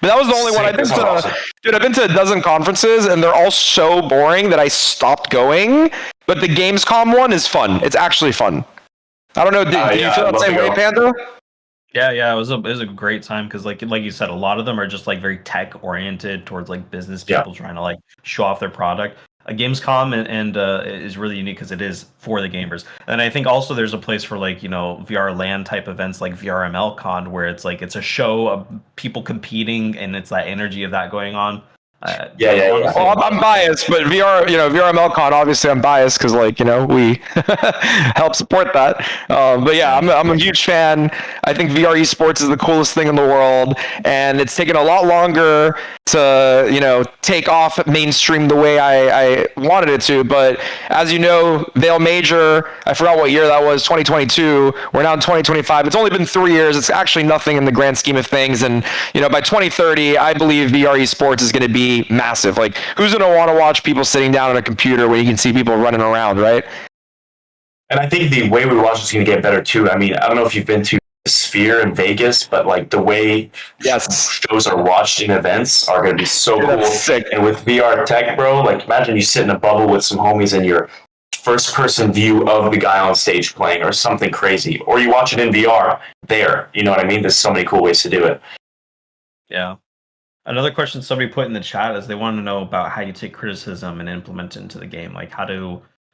But that was the only one I've been to. Awesome. Dude, I've been to a dozen conferences and they're all so boring that I stopped going. But the Gamescom one is fun. It's actually fun. I don't know. Do you feel that same way, Panda? Yeah, it was a great time because like you said, a lot of them are just like very tech oriented towards like business people trying to like show off their product. A Gamescom and is really unique because it is for the gamers, and I think also there's a place for like VR LAN type events like VR MLCon where it's like it's a show of people competing and it's that energy of that going on. Well, I'm biased, but VR MLCon, obviously I'm biased because we help support that. But yeah, I'm a huge fan. I think VR esports is the coolest thing in the world, and it's taken a lot longer to take off mainstream the way I wanted it to. But as you know, Vail Major, I forgot what year that was, 2022. We're now in 2025. It's only been 3 years. It's actually nothing in the grand scheme of things. And by 2030, I believe VR esports is going to be massive. Like, who's going to want to watch people sitting down on a computer when you can see people running around, right? And I think the way we watch is going to get better too. I mean, I don't know if you've been to Sphere in Vegas, but like the way shows are watched in events are going to be so cool. Sick. And with VR tech, bro, like imagine you sit in a bubble with some homies and your first person view of the guy on stage playing or something crazy, or you watch it in VR there. You know what I mean? There's so many cool ways to do it. Yeah. Another question somebody put in the chat is they want to know about how you take criticism and implement it into the game. Like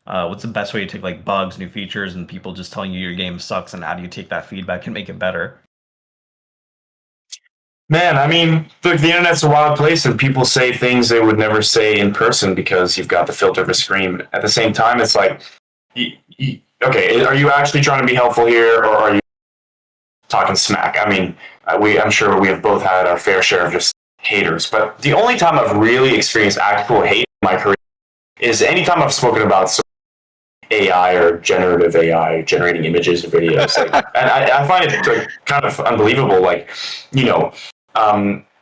what's the best way to take like bugs, new features, and people just telling you your game sucks, and how do you take that feedback and make it better? Man, I mean, look, the internet's a wild place, and people say things they would never say in person because you've got the filter of a screen. At the same time, it's like, okay, are you actually trying to be helpful here, or are you talking smack? I mean, I'm sure we have both had our fair share of just haters, but the only time I've really experienced actual hate in my career is anytime I've spoken about AI or generative AI generating images and videos. And I find it like, kind of unbelievable. Like,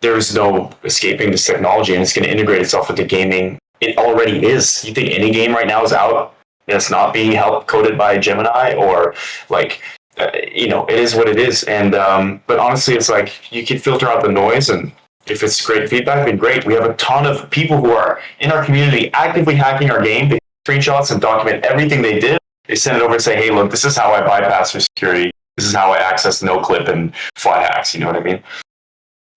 there's no escaping this technology, and it's going to integrate itself into gaming. It already is. You think any game right now is out that's not being coded by Gemini, or like, it is what it is. And but honestly, it's like you can filter out the noise, and if it's great feedback, then great. We have a ton of people who are in our community actively hacking our game. They screenshots and document everything they did. They send it over and say, hey, look, this is how I bypass your security. This is how I access no-clip and fly hacks. You know what I mean?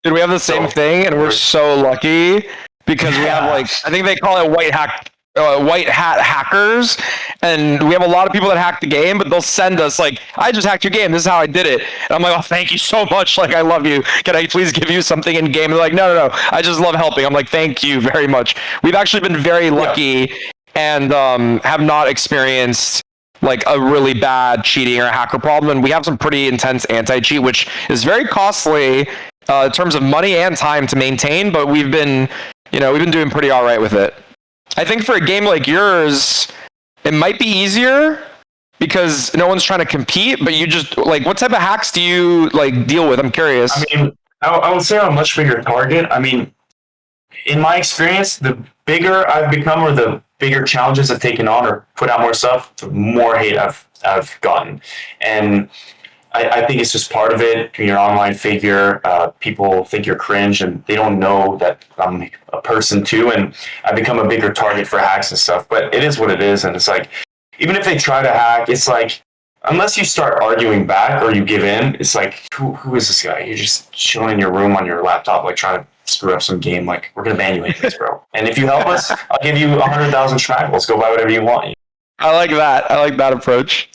Dude, we have the same thing, and we're so lucky because we have like, I think they call it white hat white hat hackers, and we have a lot of people that hack the game, but they'll send us like, I just hacked your game, this is how I did it, and I'm like, oh, thank you so much, like, I love you, can I please give you something in game? And they're like, no, I just love helping. I'm like, thank you very much. We've actually been very lucky and have not experienced like a really bad cheating or hacker problem, and we have some pretty intense anti-cheat, which is very costly in terms of money and time to maintain, but we've been doing pretty all right with it. I think for a game like yours, it might be easier because no one's trying to compete, but you just, like, what type of hacks do you, like, deal with? I'm curious. I mean, I would say I'm a much bigger target. I mean, in my experience, the bigger I've become or the bigger challenges I've taken on or put out more stuff, the more hate I've gotten. And I think it's just part of it. You're an online figure. People think you're cringe, and they don't know that I'm a person too. And I become a bigger target for hacks and stuff. But it is what it is, and it's like, even if they try to hack, it's like, unless you start arguing back or you give in, it's like, who is this guy? You're just chilling in your room on your laptop, like trying to screw up some game. Like, we're gonna ban you anyways, bro. And if you help us, I'll give you 100,000 Schmackles. Go buy whatever you want. I like that. I like that approach.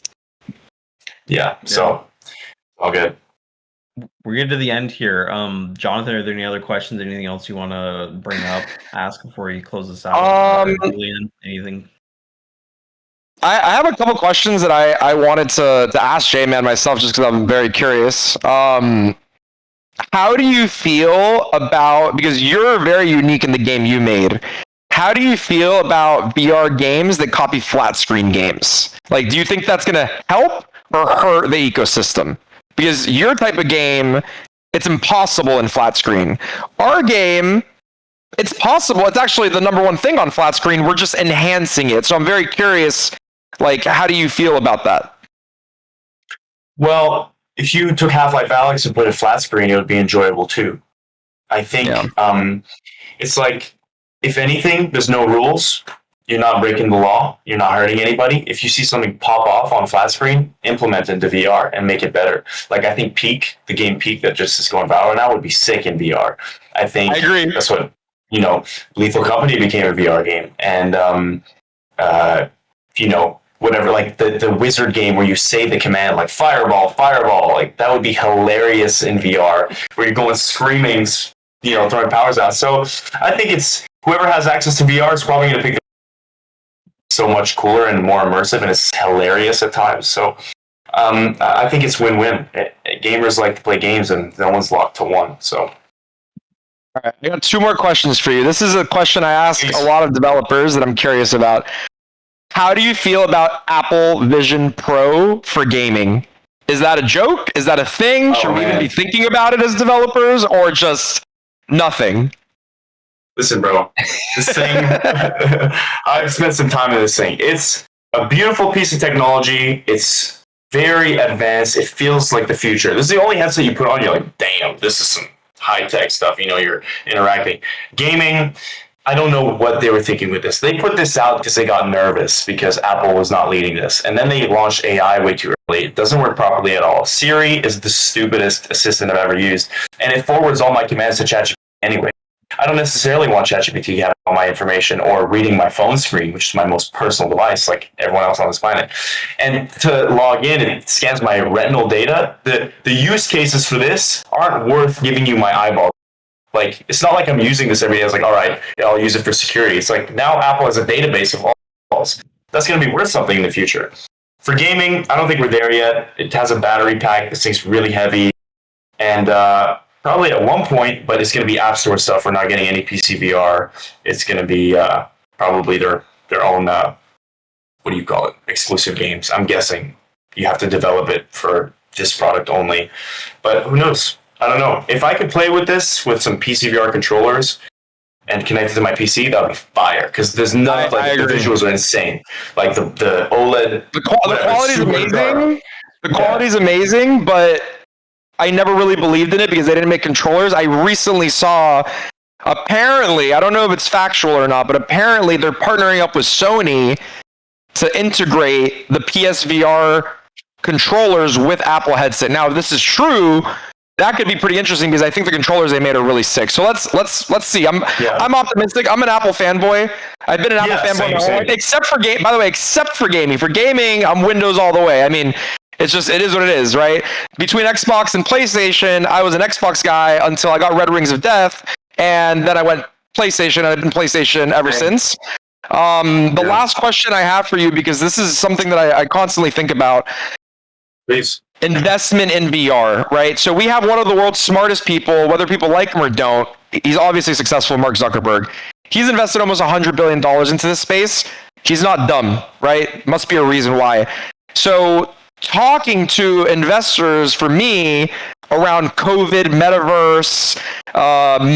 Yeah. So. All good. We're getting to the end here. Jonathan, are there any other questions? Anything else you want to bring up, ask before you close this out? Julian, anything? I have a couple questions that I wanted to ask J-Man myself, just because I'm very curious. How do you feel about, because you're very unique in the game you made, how do you feel about VR games that copy flat screen games? Like, do you think that's going to help or hurt the ecosystem? Because your type of game, it's impossible in flat screen. Our game, it's possible. It's actually the number one thing on flat screen. We're just enhancing it. So I'm very curious, like, how do you feel about that? Well, if you took Half-Life Alyx and put it flat screen, it would be enjoyable too. I think it's like, if anything, there's no rules. You're not breaking the law. You're not hurting anybody. If you see something pop off on flat screen, implement it into VR and make it better. Like, I think Peak, the game Peak that just is going viral now, would be sick in VR. I agree. That's what, Lethal Company became a VR game. And, whatever, like the wizard game where you say the command, like fireball, like that would be hilarious in VR, where you're going screaming, throwing powers out. So I think it's, whoever has access to VR is probably going to pick so much cooler and more immersive, and it's hilarious at times. So I think it's win-win. Gamers like to play games, and no one's locked to one. So, all right, I got two more questions for you. This is a question I ask a lot of developers that I'm curious about. How do you feel about Apple Vision Pro for gaming? Is that a joke? Is that a thing? Should we even be thinking about it as developers, or just nothing? Listen, bro, this thing, I've spent some time in this thing. It's a beautiful piece of technology. It's very advanced. It feels like the future. This is the only headset you put on, you're like, damn, this is some high-tech stuff. You're interacting. Gaming, I don't know what they were thinking with this. They put this out because they got nervous because Apple was not leading this. And then they launched AI way too early. It doesn't work properly at all. Siri is the stupidest assistant I've ever used. And it forwards all my commands to ChatGPT anyway. I don't necessarily want ChatGPT having all my information or reading my phone screen, which is my most personal device, like everyone else on this planet. And to log in, it scans my retinal data. The use cases for this aren't worth giving you my eyeball. Like, it's not like I'm using this every day. It's like, all right, I'll use it for security. It's like, now Apple has a database of all calls. That's going to be worth something in the future. For gaming, I don't think we're there yet. It has a battery pack. This thing's really heavy. And probably at one point, but it's going to be App Store stuff. We're not getting any PC VR. It's going to be probably their own, exclusive games. I'm guessing you have to develop it for this product only. But who knows? I don't know. If I could play with this with some PC VR controllers and connect it to my PC, that would be fire. Because there's the visuals are insane. Like the OLED. The quality is amazing. The quality is amazing, but I never really believed in it because they didn't make controllers. I recently saw, apparently, I don't know if it's factual or not, but apparently they're partnering up with Sony to integrate the PSVR controllers with Apple headset. Now, if this is true, that could be pretty interesting because I think the controllers they made are really sick. So let's see. I'm optimistic. I'm an Apple fanboy. I've been an Apple fanboy my whole life, except for game. By the way, except for gaming. For gaming, I'm Windows all the way. I mean, it is what it is, right? Between Xbox and PlayStation, I was an Xbox guy until I got Red Rings of Death, and then I went PlayStation, and I've been PlayStation ever since. The last question I have for you, because this is something that I constantly think about. Please. Investment in VR, right? So we have one of the world's smartest people, whether people like him or don't. He's obviously successful, Mark Zuckerberg. He's invested almost $100 billion into this space. He's not dumb, right? Must be a reason why. So talking to investors for me around COVID, metaverse,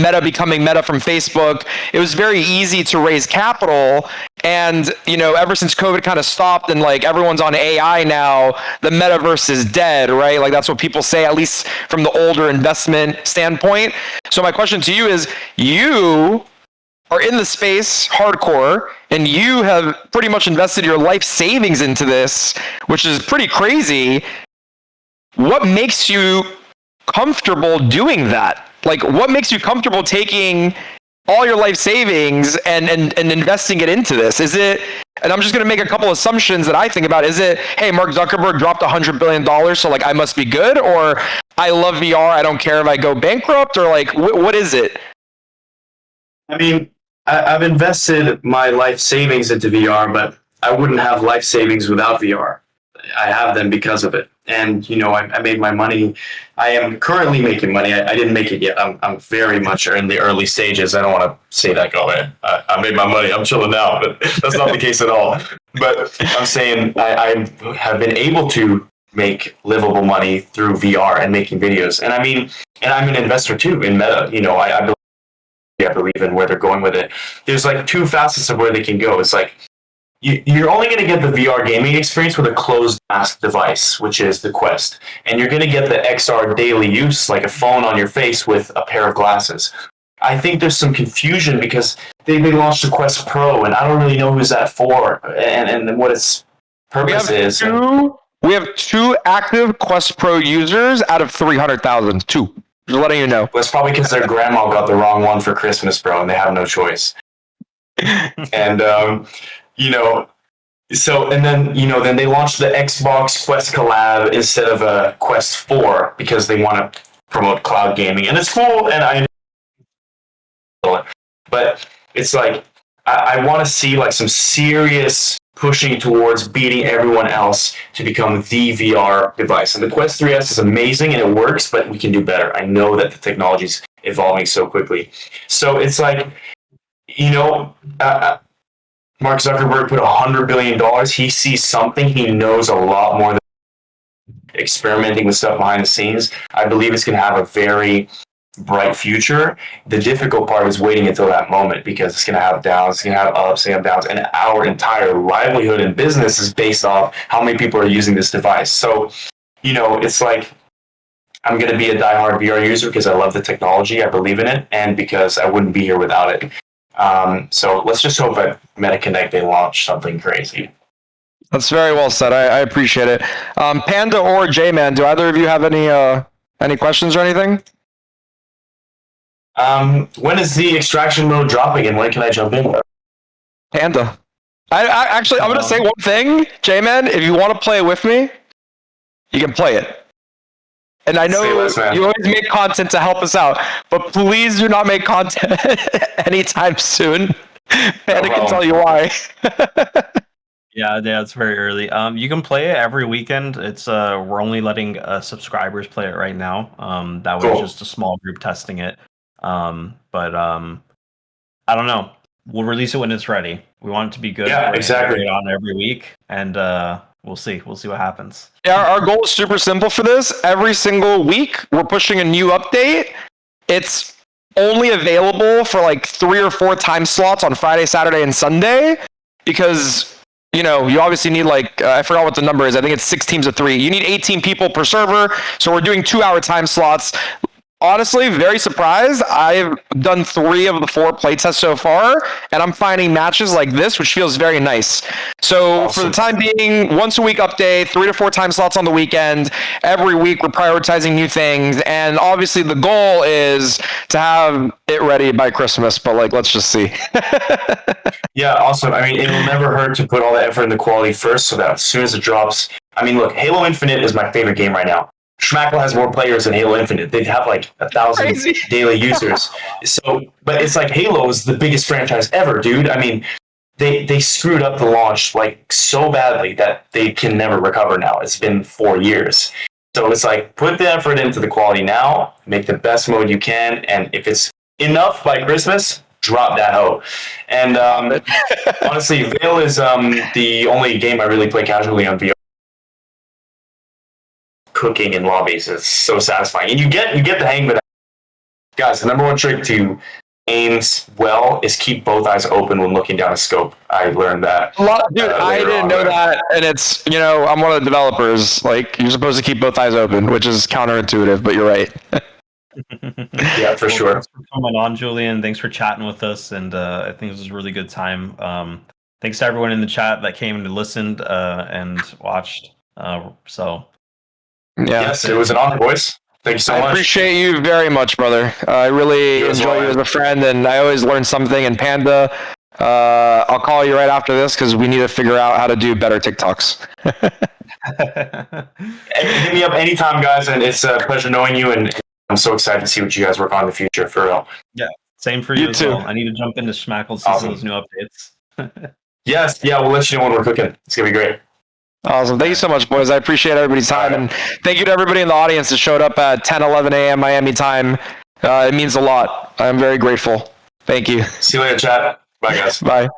Meta becoming Meta from Facebook, it was very easy to raise capital. And, ever since COVID kind of stopped and like everyone's on AI now, the metaverse is dead, right? Like that's what people say, at least from the older investment standpoint. So my question to you is, you are in the space hardcore and you have pretty much invested your life savings into this, which is pretty crazy. What makes you comfortable doing that? Like, what makes you comfortable taking all your life savings and investing it into this? Is it, and I'm just going to make a couple assumptions that I think about, is it, hey, Mark Zuckerberg dropped $100 billion, so like I must be good? Or I love VR, I don't care if I go bankrupt? Or like, what is it? I mean, I've invested my life savings into VR, but I wouldn't have life savings without VR. I have them because of it. And, I made my money. I am currently making money. I didn't make it yet. I'm very much in the early stages. I don't want to say that, I made my money. I'm chilling now, but that's not the case at all. But I'm saying I have been able to make livable money through VR and making videos. And I'm an investor too in Meta. I believe in where they're going with it. There's like two facets of where they can go. It's like, you're only going to get the VR gaming experience with a closed mask device, which is the Quest. And you're going to get the XR daily use, like a phone on your face with a pair of glasses. I think there's some confusion because they launched the Quest Pro, and I don't really know who's that for and what its purpose is. We have two active Quest Pro users out of 300,000. Two. Just letting you know. Well, it's probably because their grandma got the wrong one for Christmas, bro, and they have no choice. And, so, and then, then they launched the Xbox Quest collab instead of a Quest 4 because they want to promote cloud gaming. And it's cool, and I know it. But it's like, I want to see like some serious pushing towards beating everyone else to become the VR device. And the Quest 3S is amazing and it works, but we can do better. I know that the technology is evolving so quickly. So it's like, Mark Zuckerberg put $100 billion. He sees something. He knows a lot more than experimenting with stuff behind the scenes. I believe it's going to have a very bright future. The difficult part is waiting until that moment because it's going to have downs, it's going to have ups, and downs, and our entire livelihood and business is based off how many people are using this device. So, it's like I'm going to be a diehard VR user because I love the technology, I believe in it, and because I wouldn't be here without it. So let's just hope that MetaConnect they launch something crazy. That's very well said. I appreciate it. Panda or J-Man, do either of you have any questions or anything? When is the extraction mode dropping and when can I jump in? Panda. I'm going to say one thing, J-Man. If you want to play with me, you can play it. And I know you always make content to help us out, but please do not make content anytime soon. Panda can tell you why. Yeah, it's very early. You can play it every weekend. It's we're only letting subscribers play it right now. That was just a small group testing it. But I don't know. We'll release it when it's ready. We want it to be good. Yeah, exactly. On every week, and we'll see. We'll see what happens. Yeah, our goal is super simple for this. Every single week, we're pushing a new update. It's only available for like 3 or 4 time slots on Friday, Saturday, and Sunday because you obviously need like, I forgot what the number is. I think it's 6 teams of 3. You need 18 people per server. So we're doing 2-hour time slots. honestly, very surprised. I've done 3 of the 4 playtests so far, and I'm finding matches like this, which feels very nice. So for the time being, once a week update, 3 to 4 time slots on the weekend. Every week we're prioritizing new things, and obviously the goal is to have it ready by Christmas. But like, let's just see. Yeah, awesome. I mean, it'll never hurt to put all the effort into quality first, so that as soon as it drops. I mean, look, Halo Infinite is my favorite game right now. Schmackle has more players than Halo Infinite. They have like 1,000 Crazy. daily users. So, but it's like Halo is the biggest franchise ever, dude. I mean, they screwed up the launch like so badly that they can never recover now. It's been 4 years. So it's like put the effort into the quality now, make the best mode you can, and if it's enough by Christmas, drop that hoe. And honestly, Vail is the only game I really play casually on VR. Cooking in lobbies is so satisfying, and you get the hang of it. Guys, the number one trick to aim well is keep both eyes open when looking down a scope. I learned that. Dude, I didn't know that, and it's, you know, I'm one of the developers. Like, you're supposed to keep both eyes open, which is counterintuitive, but you're right. Yeah, for sure. Thanks for coming on, Julian. Thanks for chatting with us, and I think this was a really good time. Thanks to everyone in the chat that came and listened and watched. So, Yeah. Yes, it was an honor, boys. Thank you so much. I appreciate you very much, brother. I really enjoy you as a friend, and I always learn something. And Panda, I'll call you right after this because we need to figure out how to do better TikToks. Hit me up anytime, guys, and it's a pleasure knowing you, and I'm so excited to see what you guys work on in the future, for real. Yeah, same for you as too. well. I need to jump into Schmackle to see Awesome. those new updates. Yes, yeah, we'll let you know when we're cooking. It's going to be great. Awesome. Thank you so much, boys. I appreciate everybody's time. And thank you to everybody in the audience that showed up at 10, 11 a.m. Miami time. It means a lot. I'm very grateful. Thank you. See you later, chat. Bye, guys. Bye.